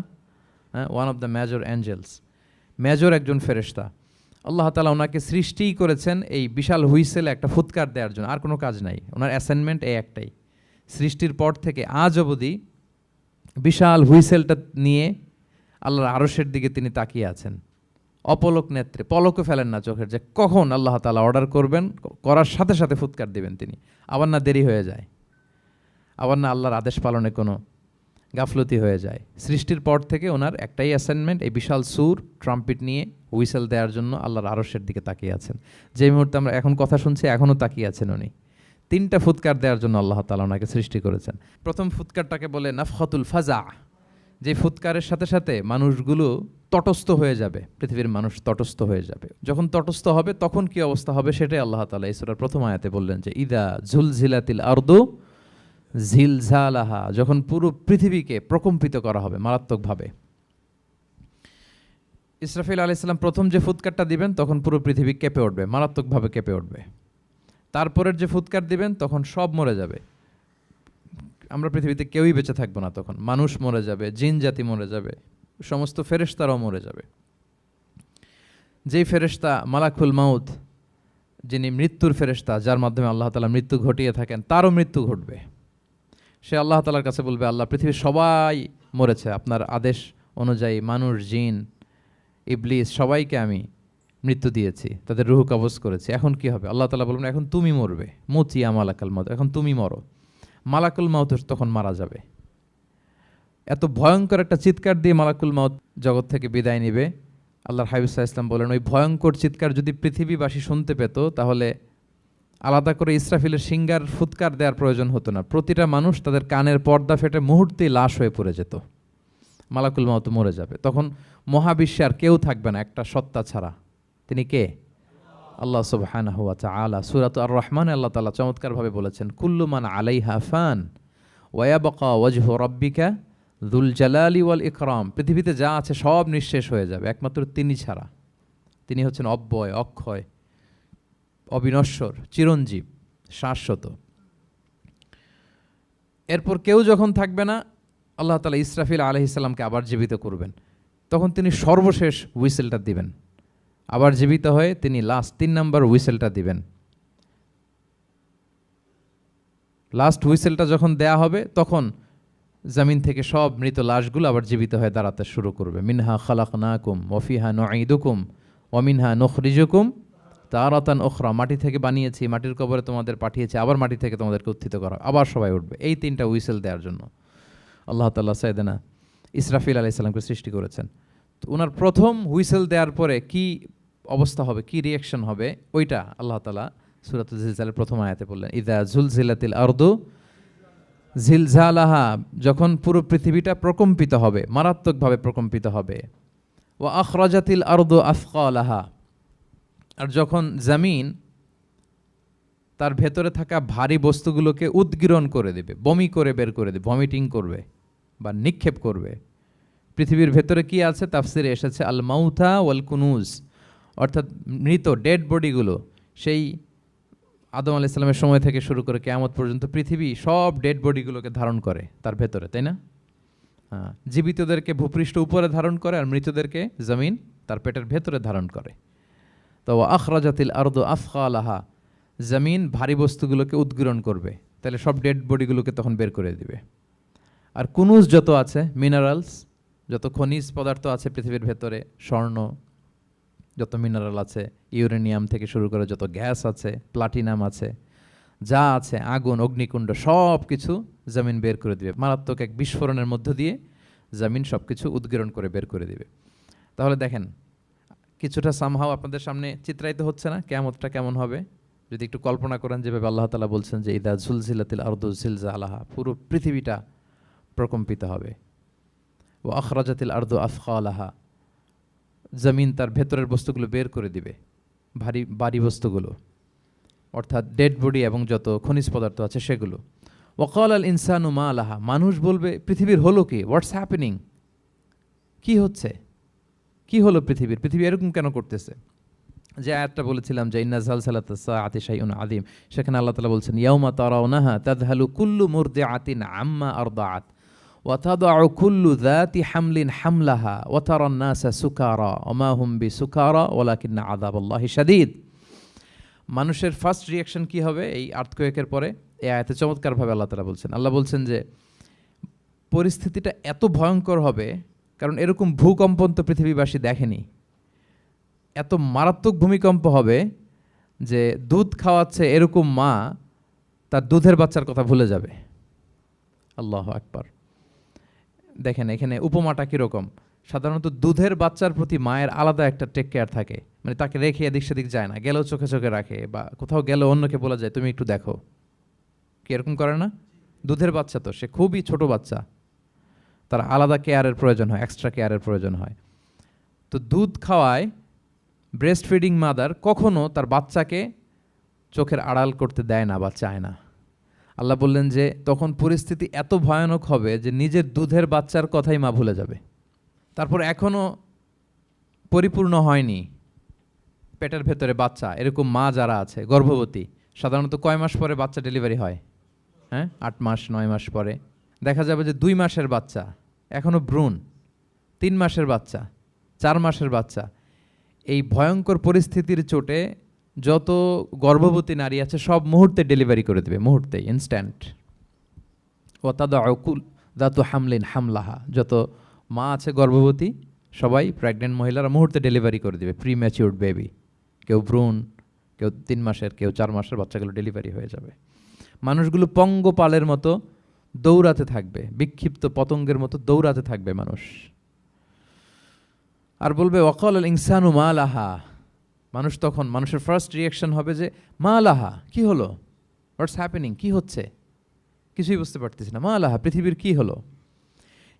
হ্যাঁ, one of the major angels, major একজন ফেরেশতা। আল্লাহ তাআলা ওনাকে সৃষ্টিই করেছেন এই বিশাল হুইসেলে একটা ফুৎকার দেওয়ার জন্য, আর কোনো কাজ নাই। ওনার অ্যাসাইনমেন্ট এই একটাই, সৃষ্টির পর থেকে আজ অবধি বিশাল হুইসেলটা নিয়ে আল্লাহর আরশের দিকে তিনি তাকিয়ে আছেন, অপলক নেত্রে, পলকও ফেলেন না চোখের, যে কখন আল্লাহ তাআলা অর্ডার করবেন, করার সাথে সাথে ফুৎকার দিবেন তিনি। আবার না দেরি হয়ে যায়, আবার না আল্লাহর আদেশ পালনে কোনো গাফলতি হয়ে যায়। সৃষ্টির পর থেকে ওনার একটাই অ্যাসাইনমেন্ট, এই বিশাল সুর ট্রাম্পিট নিয়ে হুইসেল দেওয়ার জন্য আল্লাহর আরশের দিকে তাকিয়ে আছেন। যে মুহূর্তে আমরা এখন কথা শুনছি এখনও তাকিয়ে আছেন উনি। 3টা ফুৎকার দেওয়ার জন্য আল্লাহ তাআলা ওনাকে সৃষ্টি করেছেন। প্রথম ফুৎকারটাকে বলে নাফখাতুল ফাজা, যে ফুৎকারের সাথে সাথে মানুষগুলো তটস্থ হয়ে যাবে, পৃথিবীর মানুষ তটস্থ হয়ে যাবে। যখন তটস্থ হবে তখন কি অবস্থা হবে সেটাই আল্লাহ তাআলা এই সূরার প্রথম আয়াতে বললেন, যে ইদা জুলজিলাতিল আরদু জিলজালাহা, যখন পুরো পৃথিবীকে প্রকম্পিত করা হবে মারাত্মকভাবে। ইসরাফিল আলাইহিস সালাম প্রথম যে ফুৎকারটা দিবেন তখন পুরো পৃথিবী কেঁপে উঠবে, মারাত্মকভাবে কেঁপে উঠবে। তারপরের যে ফুৎকার দিবেন তখন সব মরে যাবে, আমরা পৃথিবীতে কেউই বেঁচে থাকবো না, তখন মানুষ মরে যাবে, জিন জাতি মরে যাবে, সমস্ত ফেরেশতারাও মরে যাবে। যেই ফেরেশতা মালাকুল মাউত, যিনি মৃত্যুর ফেরেশতা, যার মাধ্যমে আল্লাহ তাআলা মৃত্যু ঘটিয়ে থাকেন, তারও মৃত্যু ঘটবে। সে আল্লাহ তাআলার কাছে বলবে, আল্লাহ, পৃথিবীর সবাই মরেছে, আপনার আদেশ অনুযায়ী মানুষ, জিন, ইবলিস সবাইকে আমি মৃত্যু দিয়েছি, তাদের রূহ কবজ করেছি, এখন কি হবে? আল্লাহ তাআলা বলবেন, এখন তুমি মরবে, মুতিয়া মালাকুল মাউত, এখন তুমি মরো। মালাকুল মাউত তখন মারা যাবে। এত ভয়ঙ্কর একটা চিৎকার দিয়ে মালাকুল মাউত জগৎ থেকে বিদায় নিবে। আল্লাহর হাবিব সাল্লাল্লাহু আলাইহি ওয়াসাল্লাম বলেন, ওই ভয়ঙ্কর চিৎকার যদি পৃথিবীবাসী শুনতে পেত তাহলে আলাদা করে ইসরাফিলের সিঙ্গার ফুৎকার দেওয়ার প্রয়োজন হতো না, প্রতিটা মানুষ তাদের কানের পর্দা ফেটে মুহূর্তেই লাশ হয়ে পড়ে যেত। মালাকুল মাউত মরে যাবে, তখন মহাবিশ্বে আর কেউ থাকবে না একটা সত্তা ছাড়া। তিনি কে? আল্লাহ সুবহানাহু ওয়া তাআলা। সূরা আর রহমানে আল্লাহ তাআলা চমৎকারভাবে বলেছেন, কুল্লু মান আলাইহা ফান ওয়া ইয়াবকা ওয়াজহু রাব্বিকা যুল জালালি ওয়াল ইকরাম। পৃথিবীতে যা আছে সব নিঃশেষ হয়ে যাবে একমাত্র তিনি ছাড়া। তিনি হচ্ছেন অব্যয়, অক্ষয়, অবিনশ্বর, চিরঞ্জীব, শাশ্বত। এরপর কেউ যখন থাকবে না, আল্লাহ তাআলা ইসরাফিল আলাইহিস সালামকে আবার জীবিত করবেন, তখন তিনি সর্বশেষ হুইসেলটা দিবেন, আবার জীবিত হয়ে তিনি লাস্ট 3 নম্বর হুইসেলটা দিবেন। লাস্ট হুইসেলটা যখন দেয়া হবে তখন জমিন থেকে সব মৃত লাশগুলো আবার জীবিত হয়ে দাঁড়াতে শুরু করবে। মিনহা খালাকনাকুম ওয়া ফিহা নুঈদুকুম ওয়া মিনহা নুখরিজুকুম তারাতান উখরা, মাটি থেকে বানিয়েছি, মাটির কবরে তোমাদের পাঠিয়েছি, আবার মাটি থেকে তোমাদেরকে উত্থিত করা, আবার সবাই উঠবে। এই 3টা হুইসেল দেওয়ার জন্য আল্লাহ তাআলা সাইয়েদনা ইসরাফিল আলাইহিস সালামকে সৃষ্টি করেছেন। তো ওনার প্রথম হুইসেল দেওয়ার পরে কি অবস্থা হবে, কি রিয়াকশন হবে, ওইটা আল্লাহ তাআলা সূরাতুল জিলজালের প্রথম আয়াতে বললেন, ইযা জুলজিলাতিল আরদু জিলজালাহা, যখন পুরো পৃথিবীটা প্রকম্পিত হবে, মারাত্মকভাবে প্রকম্পিত হবে। ওয়া আখরাজাতিল আরদু আসকালাহা, আর যখন জমিন তার ভেতরে থাকা ভারী বস্তুগুলোকে উদ্গীরণ করে দেবে, বমি করে বের করে দেবে, ভমিটিং করবে বা নিক্ষেপ করবে। পৃথিবীর ভেতরে কি আছে তাফসিরে এসেছে আল মাউথা ওয়াল কুনুজ, অর্থাৎ মৃত ডেড বডিগুলো, সেই আদম আলাইহিস সালামের সময় থেকে শুরু করে কিয়ামত পর্যন্ত পৃথিবী সব ডেড বডিগুলোকে ধারণ করে তার ভেতরে, তাই না? জীবিতদেরকে ভূপৃষ্ঠ উপরে ধারণ করে আর মৃতদেরকে জমিন তার পেটের ভেতরে ধারণ করে। তো আখরাজাতিল আরদু আফখালাহা, জমিন ভারী বস্তুগুলোকে উদ্গীরণ করবে, তাহলে সব ডেড বডিগুলোকে তখন বের করে দিবে। আর কুনুজ যত আছে, মিনারেলস, যত খনিজ পদার্থ আছে পৃথিবীর ভেতরে, স্বর্ণ, যত মিনারেল আছে, ইউরেনিয়াম থেকে শুরু করে যত গ্যাস আছে, প্লাটিনাম আছে, যা আছে, আগুন, অগ্নিকুণ্ড, সব কিছু জমিন বের করে দিবে। মারাত্মক এক বিস্ফোরণের মধ্য দিয়ে জমিন সব কিছু উদ্গীরণ করে বের করে দিবে। তাহলে দেখেন, কিছুটা সামহাও আপনাদের সামনে চিত্রায়িত হচ্ছে না কিয়ামতটা কেমন হবে? যদি একটু কল্পনা করেন যেভাবে আল্লাহ তাআলা বলছেন যে ইদা জুলজিলাতিল আরদু জিলজালাহা, পুরো পৃথিবীটা প্রকম্পিত হবে। ও আখরাজাতিল আরদু আফখালাহা, জমিন তার ভেতরের বস্তুগুলো বের করে দিবে, ভারী বস্তুগুলো, অর্থাৎ ডেড বডি এবং যত খনিজ পদার্থ আছে সেগুলো। ওয়াকাল আল ইনসানু মা লাহা, মানুষ বলবে পৃথিবীর হলো কি, হোয়াটস হ্যাপেনিং, কি হচ্ছে, কি হলো পৃথিবীর, পৃথিবী এরকম কেন করতেছে? যে আয়াতটা বলেছিলাম যে ইন্না জালজালাতাস সাআতি শাইউন আযীম, সেখানে আল্লাহ তাআলা বলছেন ইয়াউমা তারাউনাহা তাযহালু কুল্লু মুরদিআতিন আম্মা আরদাআত ওয়া তাদউ কুল্লু যাতি হামলিন হামলাহা ওয়া তারান নাসা সুকারা ওয়া মা হুম বিসুকারা ওয়ালাকিন্না আযাবাল্লাহি শাদীদ। মানুষের ফার্স্ট রিয়াকশন কি হবে এই আর্থকোয়েকের পরে? এই আয়াতে চমৎকারভাবে আল্লাহ তাআলা বলছেন। আল্লাহ বলছেন যে পরিস্থিতিটা এত ভয়ঙ্কর হবে, কারণ এরকম ভূকম্পন তো পৃথিবীবাসী দেখেনি। এত মারাত্মক ভূমিকম্প হবে যে দুধ খাওয়াচ্ছে এরকম মা তার দুধের বাচ্চার কথা ভুলে যাবে। আল্লাহু আকবার। দেখেন এখানে উপমাটা কীরকম। সাধারণত দুধের বাচ্চার প্রতি মায়ের আলাদা একটা টেক কেয়ার থাকে, মানে তাকে রেখে এদিক সেদিক যায় না, গেলেও চোখে চোখে রাখে, বা কোথাও গেলেও অন্যকে বলা যায় তুমি একটু দেখো, কি এরকম করে না? দুধের বাচ্চা তো সে খুবই ছোট বাচ্চা, তার আলাদা কেয়ারের প্রয়োজন হয়, এক্সট্রা কেয়ারের প্রয়োজন হয়। তো দুধ খাওয়ায় ব্রেস্ট ফিডিং মাদার কখনো তার বাচ্চাকে চোখের আড়াল করতে দেয় না বা চায় না। আল্লাহ বললেন যে তখন পরিস্থিতি এত ভয়ানক হবে যে নিজের দুধের বাচ্চার কথাই মা ভুলে যাবে। তারপর এখনও পরিপূর্ণ হয়নি পেটের ভেতরে বাচ্চা, এরকম মা যারা আছে গর্ভবতী, সাধারণত কয় মাস পরে বাচ্চা ডেলিভারি হয়? 8 মাস 9 মাস পরে। দেখা যাবে যে 2 মাসের বাচ্চা, এখনও ভ্রূণ, 3 মাসের বাচ্চা, 4 মাসের বাচ্চা। এই ভয়ঙ্কর পরিস্থিতির চোটে যত গর্ভবতী নারী আছে সব মুহূর্তে ডেলিভারি করে দেবে, মুহূর্তে, ইনস্ট্যান্ট। ও তাদাউকুল দাতু হামলিন হামলাহা, যত মা আছে গর্ভবতী সবাই, প্রেগনেন্ট মহিলারা মুহূর্তে ডেলিভারি করে দেবে, প্রি ম্যাচিউরড বেবি, কেউ ভ্রূণ, কেউ 3 মাসের, কেউ 4 মাসের বাচ্চাগুলো ডেলিভারি হয়ে যাবে। মানুষগুলো পঙ্গপালের মতো দৌড়াতে থাকবে, বিক্ষিপ্ত পতঙ্গের মতো দৌড়াতে থাকবে মানুষ। আর বলবে ওয়াকাল আল ইনসানু মা লাহা, মানুষ তখন, মানুষের ফার্স্ট রিয়াকশন হবে যে মা লাহা, কি হলো, হোয়াটস হ্যাপেনিং, কি হচ্ছে, কিছুই বুঝতে পারতেছি না, মা লাহা, পৃথিবীর কি হলো।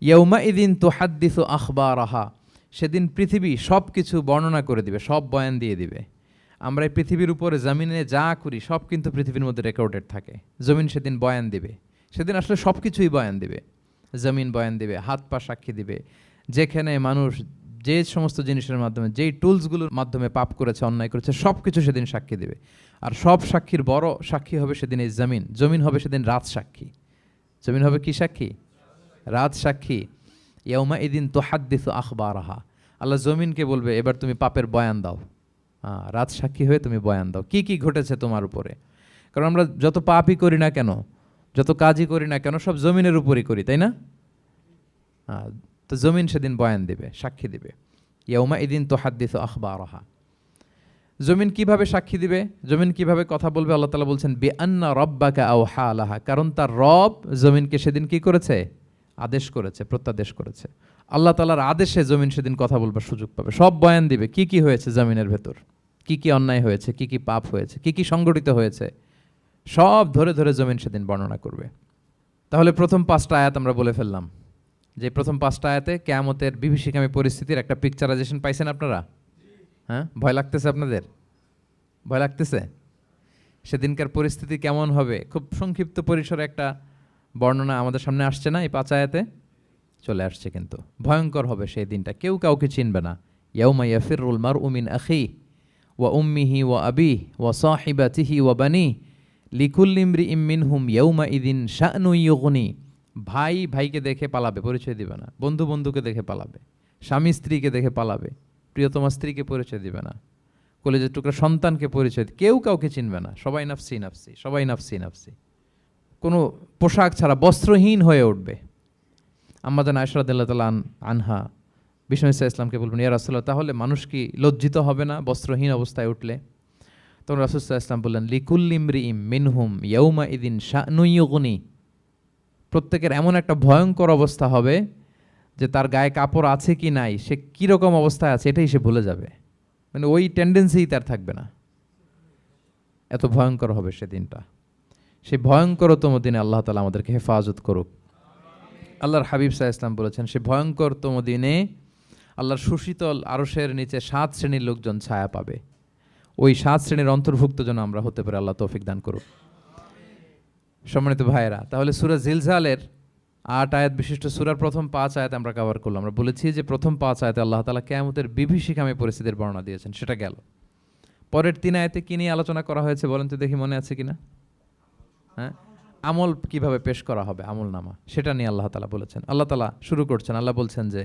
ইয়াউমা ইদিন তুহাদ্দিসু আখবারাহা, সেদিন পৃথিবী সব কিছু বর্ণনা করে দিবে, সব বয়ান দিয়ে দিবে। আমরা এই পৃথিবীর উপরে জমিনে যা করি সব কিন্তু পৃথিবীর মধ্যে রেকর্ডেড থাকে। জমিন সেদিন বয়ান দিবে, সেদিন আসলে সব কিছুই বয়ান দিবে। জমিন বয়ান দিবে, হাত পা সাক্ষী দিবে, যেখানে মানুষ যে সমস্ত জিনিসের মাধ্যমে, যেই টুলসগুলোর মাধ্যমে পাপ করেছে, অন্যায় করেছে, সব কিছু সেদিন সাক্ষী দিবে। আর সব সাক্ষীর বড় সাক্ষী হবে সেদিন এই জমিন। জমিন হবে সেদিন রাত সাক্ষী। জমিন হবে কি সাক্ষী? রাত সাক্ষী। ইয়াউমা ইদিন তুহাদ্দিসু আখবারাহা, আল্লাহ জমিনকে বলবে এবার তুমি পাপের বয়ান দাও, রাত সাক্ষী হয়ে তুমি বয়ান দাও, কি কি ঘটেছে তোমার উপরে। কারণ আমরা যত পাপই করি না কেন, যত কাজই করি না কেন, সব জমিনের উপরই করি, তাই না? তো জমিন সেদিন বয়ান দিবে, সাক্ষী দিবে। ইয়াউমা ইদিন তুহাদ্দিসু আখবারাহা। জমিন কিভাবে সাক্ষী দিবে, জমিন কিভাবে কথা বলবে? আল্লাহ তাআলা বলছেন বিআন্না রাব্বাকা আওহা লাহা, কারণ তার রব জমিনকে সেদিন কি করেছে? আদেশ করেছে, প্রত্যাদেশ করেছে। আল্লাহ তাআলার আদেশে জমিন সেদিন কথা বলবার সুযোগ পাবে, সব বয়ান দিবে, কি কি হয়েছে জমিনের ভেতর, কি কি অন্যায় হয়েছে, কি কি পাপ হয়েছে, কি কি সংগঠিত হয়েছে, সব ধরে ধরে জমিন সেদিন বর্ণনা করবে। তাহলে প্রথম 5টা আয়াত আমরা বলে ফেললাম, যে প্রথম 5টা আয়াতে কিয়ামতের বিভীষিকামী পরিস্থিতির একটা পিকচারাইজেশন পাইছেন আপনারা? ভয় লাগতেছে আপনাদের? ভয় লাগতেছে? সেদিনকার পরিস্থিতি কেমন হবে খুব সংক্ষিপ্ত পরিসরে একটা বর্ণনা আমাদের সামনে আসছে না? এই 5 আয়াতে চলে আসছে। কিন্তু ভয়ঙ্কর হবে সেই দিনটা, কেউ কাউকে চিনবে না। ইয়াউমা ইয়াফিরুল মারউ মিন আখিহি ওয়া উম্মিহি ওয়া আবিহি ওয়া সাহিবাতিহি ওয়া বানিহি লিকুল্লি ইমরিইম মিনহুম ইয়াউমা ইযিন শা'নুন ইউগনি। ভাই ভাইকে দেখে পালাবে, পরিচয় দিবে না। বন্ধু বন্ধুকে দেখে পালাবে। স্বামী স্ত্রীকে দেখে পালাবে, প্রিয়তমা স্ত্রীকে পরিচয় দিবে না। কলেজের টুকরা সন্তানকে পরিচয়, কেউ কাউকে চিনবে না। সবাই নাফসি নাফসি, সবাই নাফসি নাফসি। কোনো পোশাক ছাড়া বস্ত্রহীন হয়ে উঠবে। আম্মা জান আয়েশা রাদিয়াল্লাহু তাআলা আনহা বিষ্ণু ইসলামকে বলবেন, ইয়া রাসূলুল্লাহ, তাহলে মানুষ কি লজ্জিত হবে না বস্ত্রহীন অবস্থায় উঠলে? তখন রাসূল সাল্লাল্লাহু আলাইহি ওয়াসাল্লাম বললেন, লিকুল্লি ইমরিইম মিনহুম ইয়াউমা ইযিন শা'নুন ইউগনি। প্রত্যেকের এমন একটা ভয়ঙ্কর অবস্থা হবে যে তার গায়ে কাপড় আছে কি নাই, সে কীরকম অবস্থায় আছে এটাই সে ভুলে যাবে। মানে ওই টেন্ডেন্সিই তার থাকবে না। এত ভয়ঙ্কর হবে সেদিনটা। সেই ভয়ঙ্করতম দিনে আল্লাহ তাআলা আমাদেরকে হেফাজত করুক। আল্লাহর হাবিব সাল্লাল্লাহু আলাইহি ওয়াসাল্লাম বলেছেন, সে ভয়ঙ্করতম দিনে আল্লাহর সুশীতল আরশের নিচে 7 শ্রেণীর লোকজন ছায়া পাবে। ওই 7 শ্রেণীর অন্তর্ভুক্ত যেন আমরা হতে পারি, আল্লাহ তৌফিক দান করুক। সম্মানিত ভাইয়েরা, তাহলে সূরা জিলজালের 8 আয়াত বিশিষ্ট সূরার প্রথম 5 আয়াত আমরা কভার করলাম। আমরা বলেছি যে প্রথম 5 আয়াতে আল্লাহ তাআলা কিয়ামতের বিভীষিকাময় পরিস্থিতির বর্ণনা দিয়েছেন, সেটা গেল। পরের 3 আয়াতে কি নিয়ে আলোচনা করা হয়েছে বলেন তো দেখি, মনে আছে কিনা? হ্যাঁ, আমল কিভাবে পেশ করা হবে, আমল নামা, সেটা নিয়ে আল্লাহ তাআলা বলেছেন। আল্লাহ তাআলা শুরু করছেন, আল্লাহ বলছেন যে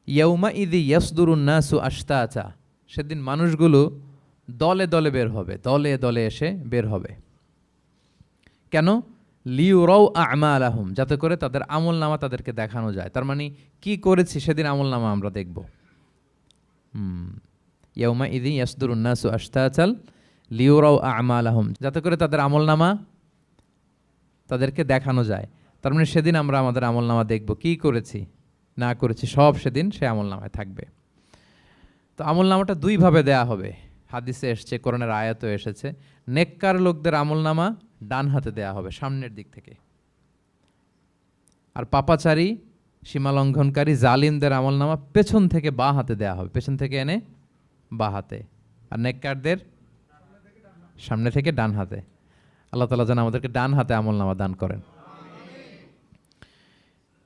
ইয়াউমা ইযি ইয়াসদুরুন নাসু আশতাতা। সেদিন মানুষগুলো দলে দলে বের হবে, দলে দলে এসে বের হবে। কেন? লিউরাউ আমালাহুম, যাতে করে তাদের আমল নামা তাদেরকে দেখানো যায়। তার মানে কি করেছি সেদিন আমল নামা আমরা দেখব। ইয়াউমা ইযি ইয়াসদুরুন নাসু আশতাতাল লিউরাউ আমালাহুম, যাতে করে তাদের আমল নামা তাদেরকে দেখানো যায়। তার মানে সেদিন আমরা আমাদের আমল নামা দেখব, কি করেছি না করেছি সব সেদিন সে আমল নামায় থাকবে। তো আমল নামাটা 2 ভাবে দেয়া হবে। হাদিসে এসেছে, কোরআনের আয়াতও এসেছে। নেককার লোকদের আমল নামা ডান হাতে দেয়া হবে, সামনের দিক থেকে। আর পাপাচারী, সীমালঙ্ঘনকারী, জালিমদের আমল নামা পেছন থেকে বাঁ হাতে দেয়া হবে, পেছন থেকে এনে বাঁ হাতে। আর নেককারদের সামনে থেকে ডান হাতে। আল্লাহ তাআলা যেন আমাদেরকে ডান হাতে আমল নামা দান করেন।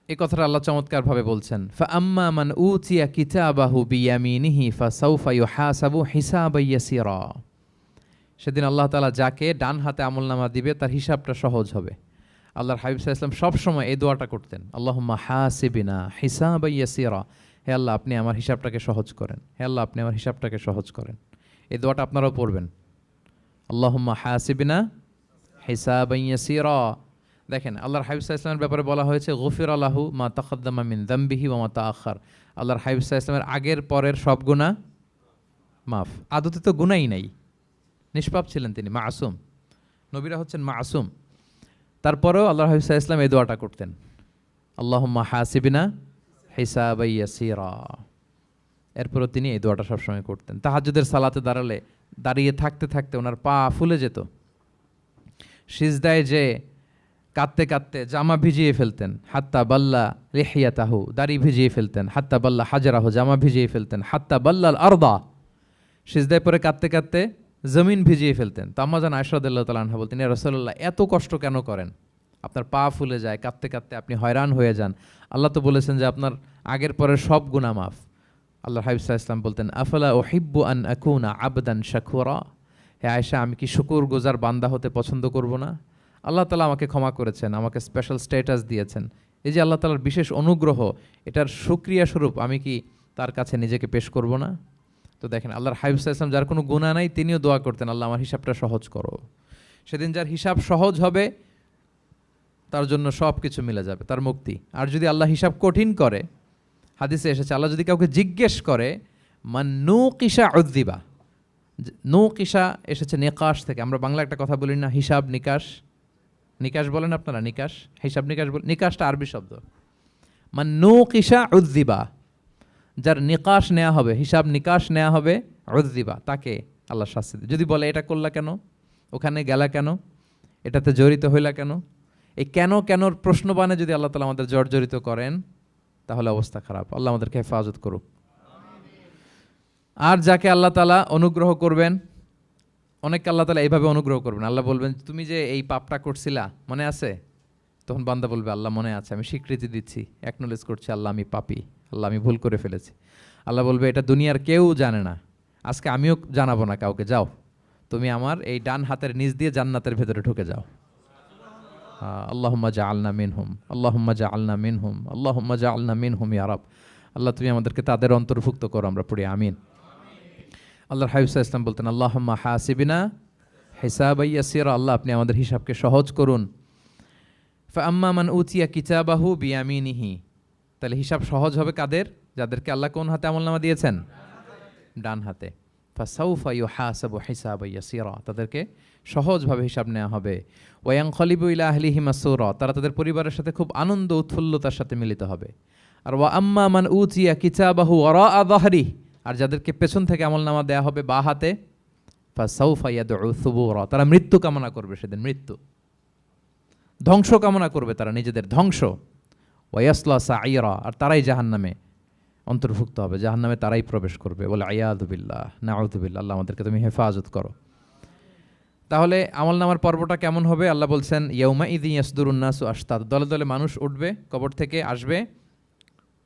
এই কথাটা আল্লাহ চমৎকার ভাবে বলছেন, ফাআম্মা মান উতিয়া কিতাবাহু বিয়ামিনিহি ফাসাউফা ইউহাসাবু হিসাবান ইয়াসিরা। সেদিন আল্লাহ তাআলা যাকে ডান হাতে আমলনামা দিবে তার হিসাবটা সহজ হবে। আল্লাহর হাবিব সাল্লাল্লাহু আলাইহি ওয়াসাল্লাম সব সময় এই দোয়াটা করতেন, আল্লাহুম্মা হাসিবিনা হিসাবান ইয়াসিরা। হে আল্লাহ, আপনি আমার হিসাবটাকে সহজ করেন। হে আল্লাহ, আপনি আমার হিসাবটাকে সহজ করেন। এই দোয়াটা আপনারাও পড়বেন, আল্লাহুম্মা হাসিবিনা হিসাবান ইয়াসিরা। দেখেন, আল্লাহর হাবিব সাল্লাল্লাহু আলাইহি ওয়াসাল্লামের ব্যাপারে বলা হয়েছে গফিরা লাহু মা তাকাদ্দামা মিন যামবিহি ওয়া মা তাআখার। আল্লাহর হাবিব সাল্লাল্লাহু আলাইহি ওয়াসাল্লামের আগের পরের সব গুনাহ মাফ। আদতে তো গুনাহই নাই, নিষ্পাপ ছিলেন তিনি, মাসুম। নবীরা হচ্ছেন মাসুম। তারপরেও আল্লাহর হাবিব সাল্লাল্লাহু আলাইহি ওয়াসাল্লাম এই দোয়াটা করতেন, আল্লাহুম্মা হাসিবিনা হিসাবান ইয়াসিরা। এরপরও তিনি এই দোয়াটা সবসময় করতেন। তাহাজ্জুদের সালাতে দাঁড়িয়ে থাকতে থাকতে ওনার পা ফুলে যেত। সিজদায় যে কাঁদতে কাঁদতে জামা ভিজিয়ে ফেলতেন, হাত্তা বাল্লা লিহিয়াতাহু, দাড়ি ভিজিয়ে ফেলতেন, হাত্তা বাল্লা হাজারাহু, জামা ভিজিয়ে ফেলতেন, হাত্তা বাল্লাল আরদা, সিজদায় পরে কাঁদতে কাঁদতে জমিন ভিজিয়ে ফেলতেন। তো আম্মা জান আয়েশা রাদিয়াল্লাহু তাআলা আনহা বলতেন, ইয়া রাসূলুল্লাহ, এত কষ্ট কেন করেন? আপনার পা ফুলে যায়, কাঁদতে কাঁদতে আপনি হয়রান হয়ে যান। আল্লাহ তো বলেছেন যে আপনার আগের পরের সব গুনাহ মাফ। আল্লাহর হাবিব সাল্লাল্লাহু আলাইহি ওয়াসাল্লাম বলতেন, আফালা উহিব্বু আন আকুনা আবদান শাকুরা। হে আয়েশা, আমি কি শুকরগুজার বান্দা হতে পছন্দ করব না? আল্লাহ তাআলা আমাকে ক্ষমা করেছেন, আমাকে স্পেশাল স্ট্যাটাস দিয়েছেন। এই যে আল্লাহ তাআলার বিশেষ অনুগ্রহ, এটার শুকরিয়া স্বরূপ আমি কি তার কাছে নিজেকে পেশ করব না? তো দেখেন, আল্লাহর হাবিব সাল্লাল্লাহু আলাইহি ওয়াসাল্লাম যার কোনো গুনাহ নাই, তিনিও দোয়া করতেন, আল্লাহ আমার হিসাবটা সহজ করো। সেদিন যার হিসাব সহজ হবে তার জন্য সব কিছু মিলে যাবে, তার মুক্তি। আর যদি আল্লাহ হিসাব কঠিন করে, হাদিসে এসেছে, আল্লাহ যদি কাউকে জিজ্ঞেস করে, মান নুকিশা উযযিবা। নুকিশা এসেছে নিকাশ থেকে। আমরা বাংলা একটা কথা বলি না, হিসাব নিকাশ। নিকাশ বলেন আপনারা? নিকাশ, হিসাব নিকাশ বলেন। নিকাশটা আরবি শব্দ। মান নুকিশা উযযিবা, যার নিকাশ নেওয়া হবে, হিসাব নিকাশ নেওয়া হবে, উযযিবা, তাকে আল্লাহ শাস্তি দেবে। যদি বলে এটা করলা কেন, ওখানে গেলা কেন, এটাতে জড়িত হইলা কেন, এই কেন কেনর প্রশ্নবাণে যদি আল্লাহ তাআলা আমাদের জর্জরিত করেন, তাহলে অবস্থা খারাপ। আল্লাহ আমাদেরকে হেফাজত করুক। আর যাকে আল্লাহ তাআলা অনুগ্রহ করবেন, অনেক আল্লাহ তাআলা এইভাবে অনুগ্রহ করবেন, আল্লাহ বলবেন তুমি যে এই পাপটা করছিলা মনে আছে? তখন বান্দা বলবে আল্লাহ মনে আছে, আমি স্বীকৃতি দিচ্ছি, অ্যাকনোলেজ করছি আল্লাহ আমি পাপী, আল্লাহ আমি ভুল করে ফেলেছি। আল্লাহ বলবে এটা দুনিয়ার কেউ জানে না, আজকে আমিও জানাবো না কাউকে, যাও তুমি আমার এই ডান হাতের নিচ দিয়ে জান্নাতের ভেতরে ঢুকে যাও। আল্লাহুম্মা জাআলনা মিনহুম, আল্লাহুম্মা জাআলনা মিনহুম, আল্লাহুম্মা জাআলনা মিনহুম ইয়া রাব। আল্লাহ তুমি আমাদেরকে তাদের অন্তর্ভুক্ত করো, আমরা পড়ি আমিন। আল্লাহর হাবিব সাল্লাল্লাহু আলাইহি ওয়াসাল্লাম বলতেন আল্লাহুম্মা হাসিবিনা হিসাবান ইয়াসিরা, আল্লাহ আপনি আমাদের হিসাবকে সহজ করুন। ফাআম্মা মান উতিয়া কিতাবাহু বিয়ামিনিহি, তাহলে হিসাব সহজ হবে কাদের? যাদেরকে আল্লাহ কোন হাতে আমলনামা দিয়েছেন? ডান হাতে। ফাসাউফা ইউহাসাবু হিসাবান ইয়াসিরা, তাদেরকে সহজভাবে হিসাব নেওয়া হবে। ওয়ায়ানকালিবু ইলা আহলিহি মাসরুরা, তারা তাদের পরিবারের সাথে খুব আনন্দ উৎফুল্লতার সাথে মিলিত হবে। আর ওয়া আম্মা মান উতিয়া কিতাবাহু ওয়ারাআ যাহরি, আর যাদেরকে পেছন থেকে আমলনামা দেয়া হবে বা হাতে, ফাসাউফা ইয়াদউ সুবুরা, তারা মৃত্যু কামনা করবে, সেদিন মৃত্যু, ধ্বংস কামনা করবে, তারা নিজেদের ধ্বংস। ওয়ায়াসলা সাঈরা, আর তারাই জাহান্নামে অন্তর্ভুক্ত হবে, জাহান্নামে তারাই প্রবেশ করবে। বলে আয়াযু বিল্লাহ, নাউযু বিল্লাহ, আল্লাহ আমাদেরকে তুমি হেফাজত করো। তাহলে আমলনামার পর্বটা কেমন হবে? আল্লাহ বলছেন ইয়াউমা ইযি ইয়াসদুরুন নাসু আশতাত, দলে দলে মানুষ উঠবে, কবর থেকে আসবে,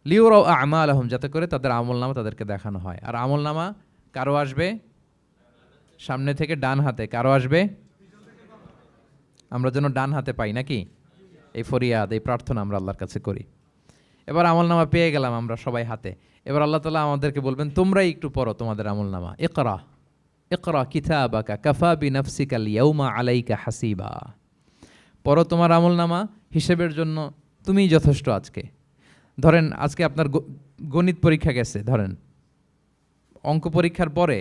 লিউরাউ আমালাহুম, যাতে করে তাদের আমলনামা তাদেরকে দেখানো হয়। আর আমলনামা কারো আসবে সামনে থেকে ডান হাতে, কারো আসবে, আমরা যেন ডান হাতে পাই নাকি? এই ফরিয়াদ, এই প্রার্থনা আমরা আল্লাহর কাছে করি। এবার আমলনামা পেয়ে গেলাম আমরা সবাই হাতে, এবার আল্লাহ তাআলা আমাদেরকে বলবেন তোমরাই একটু পড়ো তোমাদের আমলনামা। ইকরা ইকরা কিতাবাকা কাফা বিনাফসিকা আল-ইয়াউমা আলাইকা হাসিবা, পড়ো তোমার আমলনামা, হিসেবের জন্য তুমিই যথেষ্ট আজকে। ধরেন আজকে আপনার গণিত পরীক্ষা গেছে, ধরেন অঙ্ক পরীক্ষার পরে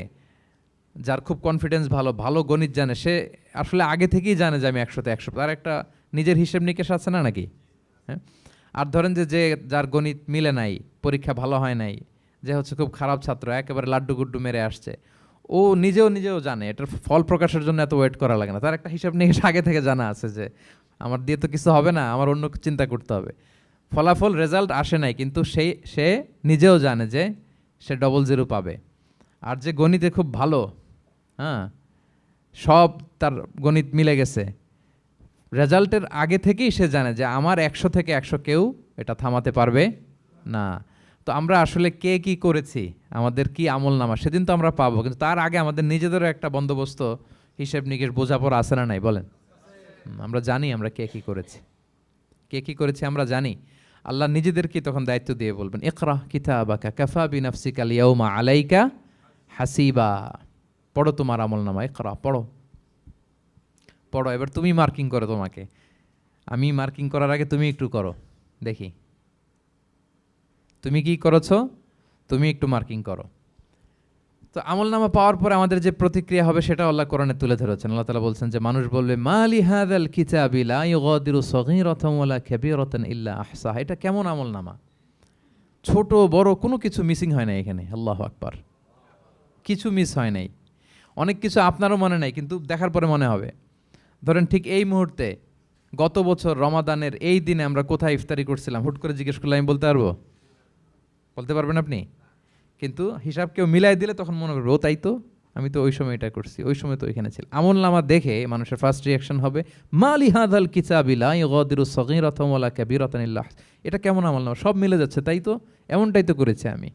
যার খুব কনফিডেন্স ভালো, ভালো গণিত জানে, সে আসলে আগে থেকেই জানে যে আমি 100তে 100, তার একটা নিজের হিসেব নিকেশ আছে না নাকি? হ্যাঁ। আর ধরেন যে যার গণিত মিলে নাই, পরীক্ষা ভালো হয় নাই, যে হচ্ছে খুব খারাপ ছাত্র, একেবারে লাড্ডু গুড্ডু মেরে আসছে, ও নিজেও জানে এটার ফল প্রকাশের জন্য এত ওয়েট করা লাগে না, তার একটা হিসাব নিকেশ আগে থেকে জানা আছে যে আমার দিয়ে তো কিছু হবে না, আমার অন্য চিন্তা করতে হবে। ফলাফল রেজাল্ট আসে নাই, কিন্তু সে নিজেও জানে যে সে 00 পাবে। আর যে গণিতে খুব ভালো, হ্যাঁ, সব তার গণিত মিলে গেছে, রেজাল্টের আগে থেকেই সে জানে যে আমার 100 থেকে 100 কেউ এটা থামাতে পারবে না। তো আমরা আসলে কে কি করেছি, আমাদের কি আমলনামা, সেদিন তো আমরা পাবো, কিন্তু তার আগে আমাদের নিজেদেরও একটা বন্দোবস্ত, হিসেব নিকেশ, বোঝাপড়া আছে না নাই বলেন? আমরা জানি আমরা কে কি করেছি আমরা জানি। আল্লাহ নিজেদেরকে তখন দায়িত্ব দিয়ে বলবেন ইকরা কিতাবাকা কাফা বিনাফসিকা আল-ইয়াউমা আলাইকা হাসিবা, পড়ো তোমার আমলনামা, ইকরা পড়ো। এবার তুমি মার্কিং করো, তোমাকে আমি মার্কিং করার আগে তুমি একটু করো দেখি তুমি কি করেছো, তুমি একটু মার্কিং করো। তো আমলনামা পাওয়ার পরে আমাদের যে প্রতিক্রিয়া হবে সেটা আল্লাহ কোরআনে তুলে ধরেছেন। আল্লাহ তাআলা বলছেন যে মানুষ বলবে মালি হাযাল কিতাবি লা ইউগাদিরু সগীরাতান ওয়ালা কাবীরাতান ইল্লা আহসাহা, এটা কেমন আমলনামা, ছোট বড় কোনো কিছু মিসিং হয় না এখানে। আল্লাহু আকবার, কিছু মিস হয় নাই। অনেক কিছু আপনারও মনে নাই, কিন্তু দেখার পরে মনে হবে। ধরেন ঠিক এই মুহূর্তে গত বছর রমাদানের এই দিনে আমরা কোথায় ইফতারি করছিলাম, হুট করে জিজ্ঞেস করলে আমি বলতে পারবো? বলতে পারবেন আপনি? কিন্তু হিসাব কেউ মিলাই দিলে তখন মনে করবে ও তাই তো, আমি তো ওই সময় এটা করছি, ওই সময় তো ওইখানে ছিল। আমলনামা দেখে মানুষের ফার্স্ট রিয়াকশন হবে মালি হাযাল কিতাবি লা ইউগাদিরু সগীরাতান ওয়ালা কাবীরাতান ইল্লা আহসাহা, এটা কেমন আমলনামা, সব মিলে যাচ্ছে, তাই তো, এমনটাই তো করেছি আমি।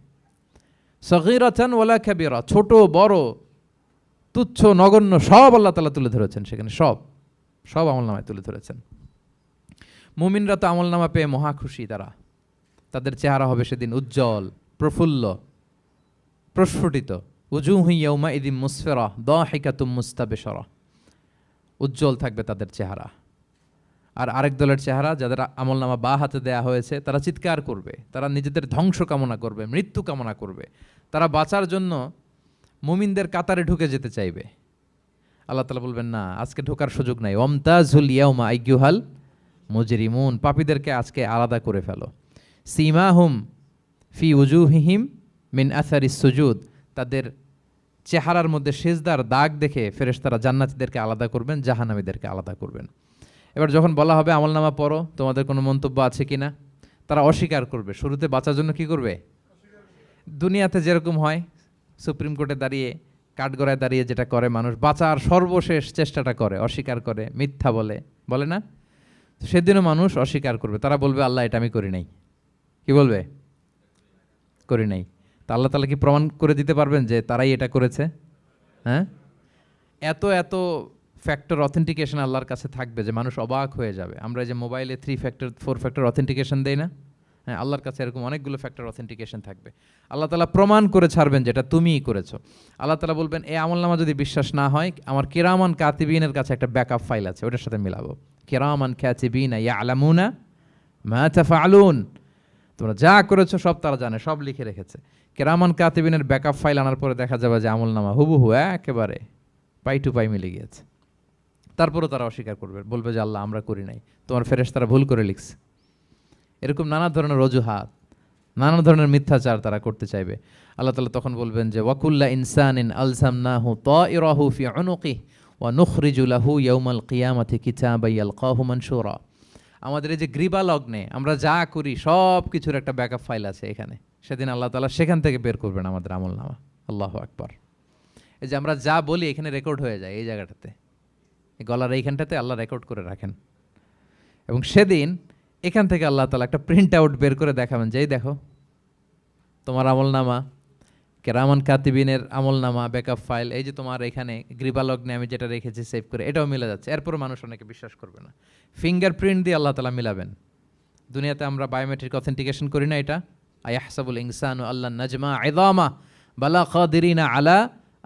সগীরাতান ওয়ালা কাবীরা, ছোট বড় তুচ্ছ নগণ্য সব আল্লাহ তাআলা তুলে ধরেছেন সেখানে, সব আমলনামায় তুলে ধরেছেন। মুমিনরা তো আমলনামা পেয়ে মহা খুশি, তাদের চেহারা হবে সেদিন উজ্জ্বল, প্রফুল্ল, প্রস্ফুটিত। উজুহু ইয়াউমা ইযিন মুসফিরা দাহিকাতুম মুস্তাবশিরা, উজ্জ্বল থাকবে তাদের চেহারা। আর আরেক দলের চেহারা, যাদের আমলনামা বা হাতে দেয়া হয়েছে, তারা চিৎকার করবে, তারা নিজেদের ধ্বংস কামনা করবে, মৃত্যু কামনা করবে, তারা বাঁচার জন্য মুমিনদের কাতারে ঢুকে যেতে চাইবে। আল্লাহ তাআলা বলবেন না, আজকে ঢোকার সুযোগ নাই। ওয়ামতাজুল ইয়াউমা আইয়ুহাল মুজরিমুন, পাপীদেরকে আজকে আলাদা করে ফেলো। সীমাহুম ফি উজুহিহিম মিন আসারিস সুজুদ, তাদের চেহারার মধ্যে সিজদার দাগ দেখে ফেরেশতারা জান্নাতীদেরকে আলাদা করবেন, জাহান্নামীদেরকে আলাদা করবেন। এবার যখন বলা হবে আমলনামা পড়ো, তোমাদের কোনো মন্তব্য আছে কিনা, তারা অস্বীকার করবে। শুরুতে বাঁচার জন্য কি করবে? দুনিয়াতে যেরকম হয়, সুপ্রিম কোর্টে দাঁড়িয়ে কাঠগড়ায় দাঁড়িয়ে যেটা করে মানুষ, বাঁচার সর্বশেষ চেষ্টাটা করে, অস্বীকার করে, মিথ্যা বলে, বলে না? তো সেদিনও মানুষ অস্বীকার করবে, তারা বলবে আল্লাহ এটা আমি করি নাই। কি বলবে? করি নাই। তা আল্লাহ তাআলা কি প্রমাণ করে দিতে পারবেন যে তারাই এটা করেছে? হ্যাঁ, এত এত ফ্যাক্টর অথেন্টিকেশন আল্লাহর কাছে থাকবে যে মানুষ অবাক হয়ে যাবে। আমরা যে মোবাইলে 3 ফ্যাক্টর 4 ফ্যাক্টর অথেন্টিকেশন দেই না, হ্যাঁ, আল্লাহর কাছে এরকম অনেকগুলো ফ্যাক্টর অথেন্টিকেশন থাকবে। আল্লাহ তাআলা প্রমাণ করে ছাড়বেন যেটা তুমিই করেছো। আল্লাহ তাআলা বলবেন এই আমলনামা যদি বিশ্বাস না হয়, আমার কিরামান কাতিবিনের কাছে একটা ব্যাকআপ ফাইল আছে, ওটার সাথে মিলাবো। কিরামান কাতিবিনা ইয়ালামুনা মা তাফআলুন, তোমরা যা করেছো সব তারা জানে, সব লিখে রেখেছে। কিরামান কাতিবিনের ব্যাকআপ ফাইল আনার পরে দেখা যাবে যে আমলনামা হুবহু একেবারে পাই টু পাই মিলে গিয়েছে। তারপরও তারা অস্বীকার করবে, বলবে যে আল্লাহ আমরা করি নাই, তোমার ফেরেশতারা ভুল করে লিখছে। এরকম নানা ধরনের অজুহাত, নানা ধরনের মিথ্যাচার তারা করতে চাইবে। আল্লাহ তাআলা তখন বলবেন যে ওয়াকুল্লা ইনসানিন আলজামনাহু তাইরাহু ফি উনুকিহি ওয়া নুখরিজু লাহু ইয়াউমাল কিয়ামাতি কিতাবান ইয়ালকাহু মানশুরা। আমাদের এই যে গ্রীবা লগ্নে আমরা যা করি সব কিছুর একটা ব্যাকআপ ফাইল আছে এখানে। সেদিন আল্লাহ তাআলা সেখান থেকে বের করবেন আমাদের আমলনামা। আল্লাহু আকবার। এই যে আমরা যা বলি এখানে রেকর্ড হয়ে যায়, এই জায়গাটাতে, এই গলার এইখানটাতে আল্লাহ রেকর্ড করে রাখেন। এবং সেদিন এখান থেকে আল্লাহ তাআলা একটা প্রিন্ট আউট বের করে দেখাবেন যে এই দেখো তোমার আমলনামা, কেরামান কাতিবিনের আমলনামা ব্যাকআপ ফাইল, এই যে তোমার এখানে গ্রীবালগ্নে আমি যেটা রেখেছি সেভ করে, এটাও মিলে যাচ্ছে। এরপর মানুষ অনেকে বিশ্বাস করবে না। ফিঙ্গারপ্রিন্ট দিয়ে আল্লাহ তাআলা মিলাবেন। দুনিয়াতে আমরা বায়োমেট্রিক অথেন্টিকেশন করি না, এটা আয়াহসাবুল ইনসানু আল্লাহ নাজমা ইযামা বালা কাদিরিনা আলা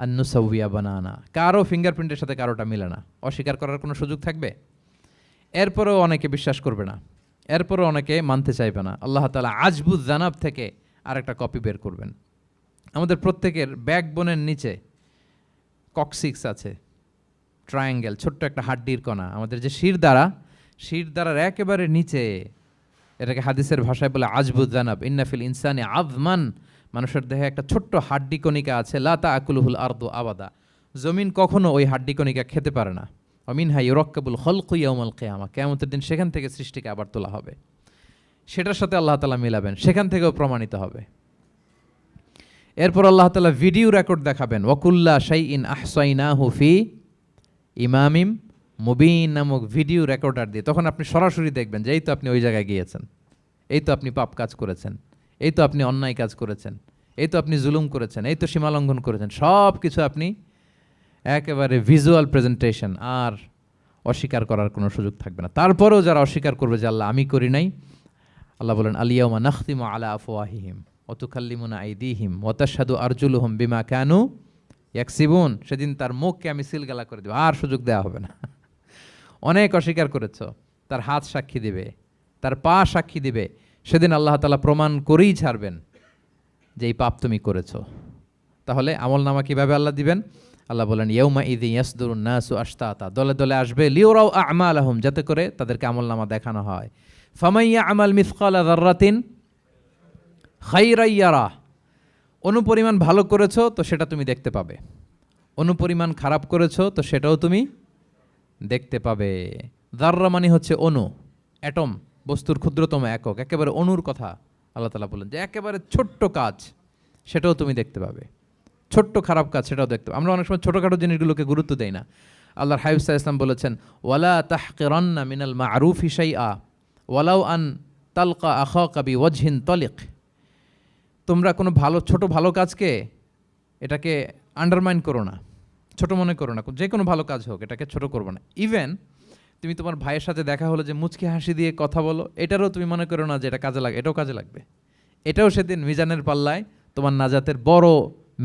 আন নুসাউইয়া বানানা। কারো ফিঙ্গারপ্রিন্টের সাথে কারোটা মিলে না, অস্বীকার করার কোনো সুযোগ থাকবে? এরপরেও অনেকে বিশ্বাস করবে না, এরপরও অনেকে মানতে চাইবে না। আল্লাহ তাআলা আজবুজ জানাব থেকে আরেকটা কপি বের করবেন। আমাদের প্রত্যেকের ব্যাকবোনের নিচে কক্সিক্স আছে, ট্রায়াঙ্গেল, ছোট্ট একটা হাড্ডির কণা, আমাদের যে শিরদাঁড়ার একেবারে নিচে, এটাকে হাদিসের ভাষায় বলে আজবুজ জানাব। ইন্নাফিল ইনসানি আযমান, মানুষের দেহে একটা ছোট্ট হাড্ডি কণিকা আছে, লা তাআকুলুহুল আরদু আবাদা, জমিন কখনো ওই হাড্ডি কণিকা খেতে পারে না। অমিনহা ইউরাক্কাবুল খালকু ইয়াউমাল কিয়ামা, কিয়ামতের দিন সেখান থেকে সৃষ্টিকে আবার তোলা হবে। সেটার সাথে আল্লাহ তাআলা মিলাবেন, সেখান থেকেও প্রমাণিত হবে। এরপর আল্লাহ তাআলা ভিডিও রেকর্ড দেখাবেন। ওয়াকুল্লা শাইইন আহসাইনাহু ফি ইমামিম মুবিন নামক ভিডিও রেকর্ডার দিয়ে। তখন আপনি সরাসরি দেখবেন যে এই তো আপনি ওই জায়গায় গিয়েছেন, এই তো আপনি পাপ কাজ করেছেন, এই তো আপনি অন্যায় কাজ করেছেন, এই তো আপনি জুলুম করেছেন, এই তো সীমালঙ্ঘন করেছেন, সব কিছু আপনি একেবারে ভিজুয়াল প্রেজেন্টেশন, আর অস্বীকার করার কোনো সুযোগ থাকবে না। তারপরেও যারা অস্বীকার করবে যে আল্লাহ আমি করি নাই, আল্লাহ বলেন আলিয়াউমা নাখতিমু আলা আফওয়াহিহিম ওয়া তুকাল্লিমুনা আইদিহিম ওয়া তাশহাদু আরজুলুহুম বিমা কানু ইয়াকসিবুন। সেদিন তার মুখকে আমি সিলগালা করে দেব, আর সুযোগ দেওয়া হবে না। অনেক অস্বীকার করেছো, তার হাত সাক্ষী দিবে, তার পা সাক্ষী দিবে। সেদিন আল্লাহ তাআলা প্রমাণ করেই ছাড়বেন যে এই পাপ তুমি করেছো। তাহলে আমলনামা কিভাবে আল্লাহ দিবেন? আল্লাহ বলেন ইয়াউমা ইযি ইয়াসদুরুন নাসু আশতাতা, দলে দলে আসবে, লিউরাউ আমালাহুম, যাতে করে তাদেরকে আমলনামা দেখানো হয়। ফামাইয়া আমাল মিসকালা যাররাতিন খাইরান ইয়ারা, অনুপরিমাণ ভালো করেছো তো সেটা তুমি দেখতে পাবে, অনুপরিমাণ খারাপ করেছো তো সেটাও তুমি দেখতে পাবে। যাররা মানে হচ্ছে অণু, অ্যাটম, বস্তুর ক্ষুদ্রতম একক, একেবারে অণুর কথা আল্লাহ তাআলা বলেন যে একেবারে ছোট্ট কাজ সেটাও তুমি দেখতে পাবে, ছোট্ট খারাপ কাজ সেটাও দেখতে পাবে। আমরা অনেক সময় ছোটোখাটো জিনিসগুলোকে গুরুত্ব দেই না। আল্লাহর হাবিব সাল্লাল্লাহু আলাইহি ওয়াসাল্লাম বলেছেন ওয়ালা তাহকিরান্না মিনাল মা'রুফি শাইআ ওয়ালাউ আন তালকা আখাকা বিওয়াজহিন তালিক। তোমরা কোনো ছোট ভালো কাজকে এটাকে আন্ডারমাইন করো না, ছোট মনে করো না। যে কোনো ভালো কাজ হোক এটাকে ছোট করবো না। ইভেন তুমি তোমার ভাইয়ের সাথে দেখা হলো যে মুচকি হাসি দিয়ে কথা বলো, এটারও তুমি মনে করো না যে এটা কাজে লাগে, এটাও কাজে লাগবে। এটাও সেদিন মিজানের পাল্লায় তোমার নাজাতের বড়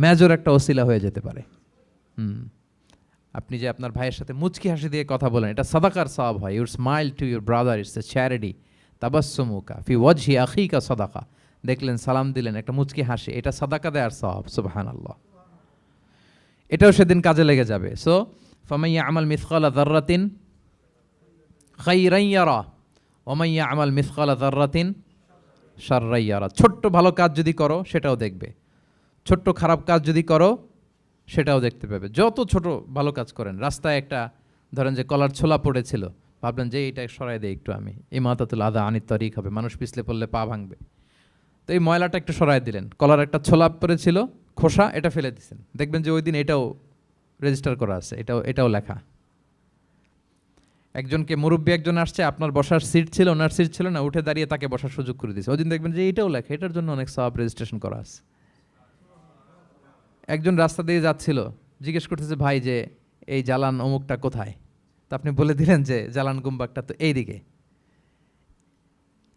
মেজর একটা ওসিলা হয়ে যেতে পারে। আপনি যে আপনার ভাইয়ের সাথে মুচকি হাসি দিয়ে কথা বলেন, এটা সাদাকার সওয়াব হয়। Your smile to your brother, it's a charity. তাবাসসুমুকা ফি ওয়াজহি আখিকা সাদাকা, দেখলেন সালাম দিলেন, একটা মুচকি হাসি, এটা সাদাকা দেয়ার সওয়াব। সুবহানাল্লাহ, এটাও সেদিন কাজে লেগে যাবে। সো ফামাইয়া আমাল মিসকালা যাররাতিন খাইরান ইয়ারা ওয়া মাইয়া আমাল মিসকালা যাররাতিন শাররান ইয়ারা। ছোট্ট ভালো কাজ যদি করো সেটাও দেখবে, ছোট্ট খারাপ কাজ যদি করো সেটাও দেখতে পাবে। যত ছোট ভালো কাজ করেন, রাস্তায় একটা ধরেন যে কলার ছোলা পড়েছিল, ভাবলেন যে এইটা সরাই দেয় একটু, আমি ইমাতাতুল আদা আনিত তরিক হবে, মানুষ পিছলে পড়লে পা ভাঙবে, তো এই ময়লাটা একটু সরাই দিলেন। কলার একটা ছোলা পড়েছিল, খোসা এটা ফেলে দিচ্ছেন, দেখবেন যে ওই দিন এটাও রেজিস্টার করা আছে, এটাও লেখা। একজনকে মুরব্বী একজন আসছে, আপনার বসার সিট ছিল, ওনার সিট ছিল না, উঠে দাঁড়িয়ে তাকে বসার সুযোগ করে দিয়েছে, ওই দিন দেখবেন যে এটাও লেখা, এটার জন্য অনেক সওয়াব রেজিস্ট্রেশন করা আছে। একজন রাস্তা দিয়ে যাচ্ছিল, জিজ্ঞেস করতেছে ভাই যে এই জালান অমুকটা কোথায়, তো আপনি বলে দিলেন যে জালান গুম্বাকটা তো এইদিকে,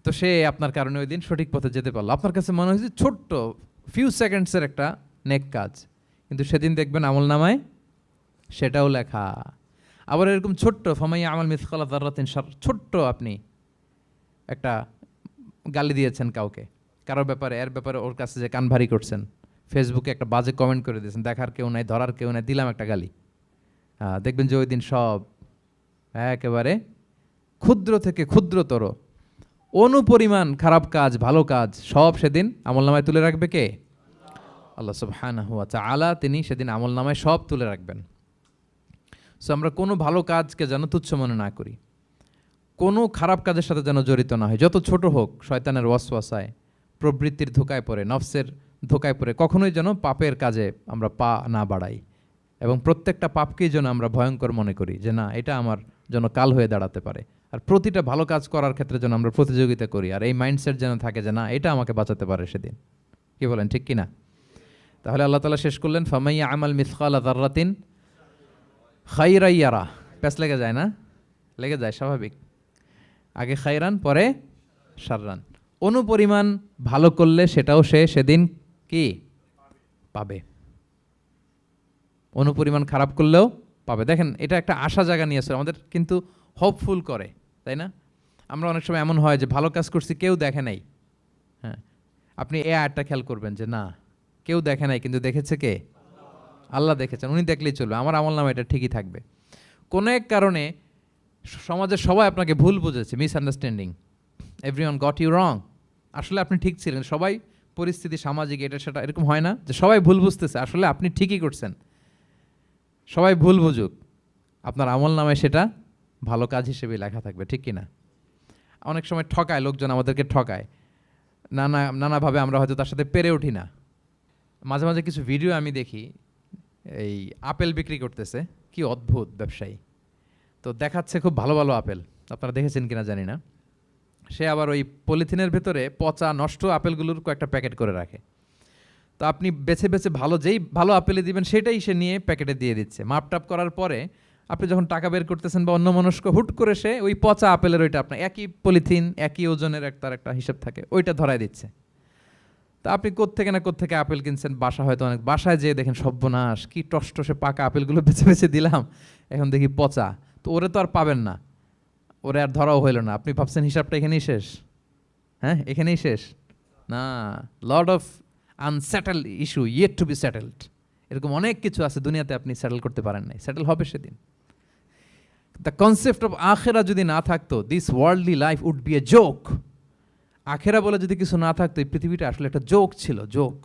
তো সে আপনার কারণে ওই দিন সঠিক পথে যেতে পারলো। আপনার কাছে মনে হয়েছে ছোট্ট ফিউ সেকেন্ডসের একটা নেক কাজ, কিন্তু সেদিন দেখবেন আমল নামায় সেটাও লেখা। আবার এরকম ছোট্ট ফামাইয়া আমাল মিসকালা যাররাতিন শার, ছোট্ট আপনি একটা গালি দিয়েছেন কাউকে, কারোর ব্যাপারে, এর ব্যাপারে ওর কাছে যে কান ভারী করছেন, ফেসবুকে একটা বাজে কমেন্ট করে দিয়েছেন, দেখার কেউ নাই, ধরার কেউ নাই, দিলাম একটা গালি, দেখবেন যে ওই দিন সব একেবারে ক্ষুদ্র থেকে ক্ষুদ্রতর অনুপরিমাণ খারাপ কাজ, ভালো কাজ সব সেদিন আমলনামায় তুলে রাখবে কে? আল্লাহ সুবহানাহু ওয়া তাআলা, তিনি সেদিন আমলনামায় সব তুলে রাখবেন। সো আমরা কোনো ভালো কাজকে যেন তুচ্ছ মনে না করি, কোনো খারাপ কাজের সাথে যেন জড়িত না হয়, যত ছোট হোক। শয়তানের ওয়াসওয়াসায়, প্রবৃত্তির ধোকায় পড়ে, নফসের ধোকায় পড়ে কখনোই যেন পাপের কাজে আমরা পা না বাড়াই, এবং প্রত্যেকটা পাপকেই যেন আমরা ভয়ঙ্কর মনে করি যে না, এটা আমার জন্য কাল হয়ে দাঁড়াতে পারে। আর প্রতিটা ভালো কাজ করার ক্ষেত্রে যেন আমরা প্রতিযোগিতা করি, আর এই মাইন্ডসেট যেন থাকে যে না, এটা আমাকে বাঁচাতে পারে সেদিন। কি বলেন, ঠিক কিনা? তাহলে আল্লাহ তাআলা শেষ করলেন ফামাইয়া আমাল মিসকালা যাররাতিন খাইরান ইয়ারা। প্যাস লেগে যায় না? লেগে যায়, স্বাভাবিক। আগে খাইরান, পরে শাররান। অনুপরিমাণ ভালো করলে সেটাও সে সেদিন কি পাবে, অনুপরিমাণ খারাপ করলেও পাবে। দেখেন, এটা একটা আশা জায়গা নিয়েছে আমাদের, কিন্তু হোপফুল করে, তাই না? আমরা অনেক সময় এমন হয় যে ভালো কাজ করছি, কেউ দেখে নাই। হ্যাঁ, আপনি এই আয়াতটা খেয়াল করবেন যে না, কেউ দেখে নাই, কিন্তু দেখেছে কে? আল্লাহ দেখেছেন, উনি দেখলেই চলবে, আমার আমলনামা এটা ঠিকই থাকবে। কোনো এক কারণে সমাজের সবাই আপনাকে ভুল বুঝেছে, misunderstanding, everyone got you wrong, আসলে আপনি ঠিক ছিলেন। সবাই পরিস্থিতি, সামাজিক, এটা সেটা, এরকম হয় না যে সবাই ভুল বুঝতেছে, আসলে আপনি ঠিকই করছেন। সবাই ভুল বুঝুক, আপনার আমলনামায় সেটা ভালো কাজ হিসেবে লেখা থাকবে, ঠিক কিনা? অনেক সময় ঠকায় লোকজন, আমাদেরকে ঠকায় নানাভাবে, আমরা হয়তো তার সাথে পেরে উঠি না। মাঝে মাঝে কিছু ভিডিও আমি দেখি, এই আপেল বিক্রি করতেছে, কি অদ্ভুত ব্যবসায়ী, তো দেখাচ্ছে খুব ভালো ভালো আপেল, আপনারা দেখেছেন কিনা জানি না। সে আবার ওই পলিথিনের ভেতরে পচা নষ্ট আপেলগুলোর কয়েকটা প্যাকেট করে রাখে, তো আপনি বেছে বেছে যেই ভালো আপেলে দিবেন সেটাই সে নিয়ে প্যাকেটে দিয়ে দিচ্ছে। মাপটাপ করার পরে আপনি যখন টাকা বের করতেছেন বা অন্যমনস্ক, হুট করে সে ওই পচা আপেলের ওইটা, আপনার একই পলিথিন, একই ওজনের তার একটা হিসাব থাকে, ওইটা ধরায় দিচ্ছে। তা আপনি কোত্থেকে আপেল কিনছেন, বাসা হয়তো অনেক, বাসায় যেয়ে দেখেন সর্বনাশ, কি টসটসে পাকা আপেলগুলো বেছে বেছে দিলাম, এখন দেখি পচা, তো ওরে তো আর পাবেন না, ওরে আর ধরাও হইল না। আপনি ভাবছেন হিসাবটা এখানেই শেষ? হ্যাঁ, এখানেই শেষ না, lot of unsettled issue yet to be settled. এরকম অনেক কিছু আছে দুনিয়াতে আপনি সেটেল করতে পারেন নাই, সেটেল হবে সেদিন। দ্য কনসেপ্ট অফ আখেরা যদি না থাকতো, this worldly life would be a joke. আখেরা বলে যদি কিছু না থাকতো, এই পৃথিবীটা আসলে একটা জোক ছিল, জোক।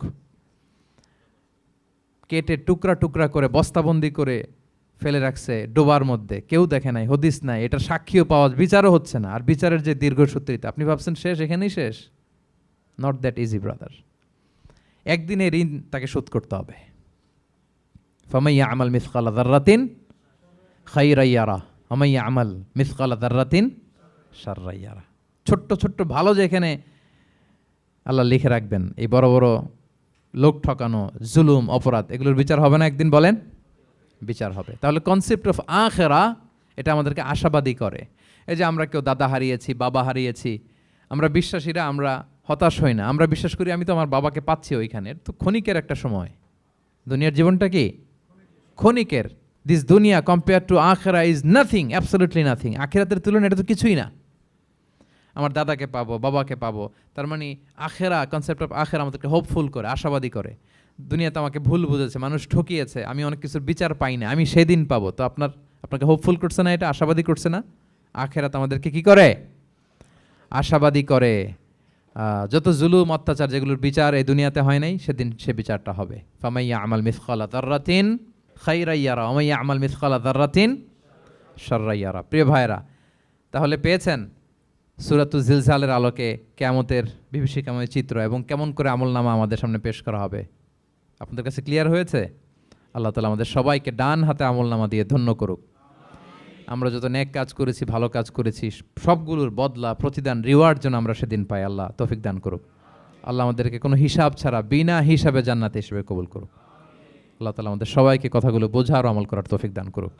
কেটে টুকরা টুকরা করে বস্তাবন্দি করে ফেলে রাখছে ডোবার মধ্যে, কেউ দেখে নাই, হদিস নাই, এটার সাক্ষীও পাওয়া, বিচারও হচ্ছে না। আর বিচারের যে দীর্ঘসূত্রিতা, আপনি ভাবছেন শেষ, এখানেই শেষ? Not that easy brother. একদিনে ঋণ তাকে শোধ করতে হবে। ফামাইয়া আমাল মিসকালা যাররাতিন খাইরান ইয়ারা ওমাইয়া আমাল মিসকালা যাররাতিন শাররান ইয়ারা। ছোট্ট ছোট্ট ভালো যেখানে আল্লাহ লিখে রাখবেন, এই বড় বড় লোক ঠকানো, জুলুম, অপরাধ, এগুলোর বিচার হবে না একদিন? বলেন, বিচার হবে। তাহলে কনসেপ্ট অফ আখেরা, এটা আমাদেরকে আশাবাদী করে। এই যে আমরা কেউ দাদা হারিয়েছি, বাবা হারিয়েছি, আমরা বিশ্বাসীরা আমরা হতাশ হই না, আমরা বিশ্বাস করি আমি তো আমার বাবাকে পাচ্ছি ওইখানে, তো ক্ষণিকের একটা সময়। দুনিয়ার জীবনটা কি ক্ষণিকের। দিস দুনিয়া কম্পেয়ার টু আখেরা ইজ নাথিং, অ্যাবসলিউটলি নাথিং। আখেরাতের তুলনায় এটা তো কিছুই না। আমার দাদাকে পাবো, বাবাকে পাবো, তার মানে আখেরা, কনসেপ্ট অফ আখেরা আমাদেরকে হোপফুল করে, আশাবাদী করে। দুনিয়াতে আমাকে ভুল বুঝেছে, মানুষ ঠকিয়েছে, আমি অনেক কিছুর বিচার পাই না, আমি সেদিন পাবো, তো আপনাকে হোপফুল করছে না, এটা আশাবাদী করছে না? আখেরাত আমাদেরকে কি করে? আশাবাদী করে। যত জুলুম, অত্যাচার, যেগুলোর বিচার এই দুনিয়াতে হয় নাই, সেদিন সে বিচারটা হবে। ফামাইয়া আমাল মিসকালা যাররাতিন খাইরান ইয়ারা ওমাইয়া আমাল মিসকালা যাররাতিন শাররান ইয়ারা। প্রিয় ভাইরা, তাহলে পেয়েছেন সূরাতুজ জিলজালের আলোকে কিয়ামতের বিভীষিকাময় চিত্র, এবং কেমন করে আমলনামা আমাদের সামনে পেশ করা হবে। আপনাদের কাছে ক্লিয়ার হয়েছে? আল্লাহ তাআলা আমাদের সবাইকে ডান হাতে আমলনামা দিয়ে ধন্য করুক। আমরা যত নেক কাজ করেছি, ভালো কাজ করেছি, সবগুলোর বদলা, প্রতিদান, রিওয়ার্ড যেন আমরা সেদিন পাই। আল্লাহ তৌফিক দান করুক। আল্লাহ আমাদেরকে কোনো হিসাব ছাড়া বিনা হিসাবে জান্নাতে হিসেবে কবুল করুক। আল্লাহ তাআলা আমাদের সবাইকে কথাগুলো বোঝা আর আমল করার তৌফিক দান করুক।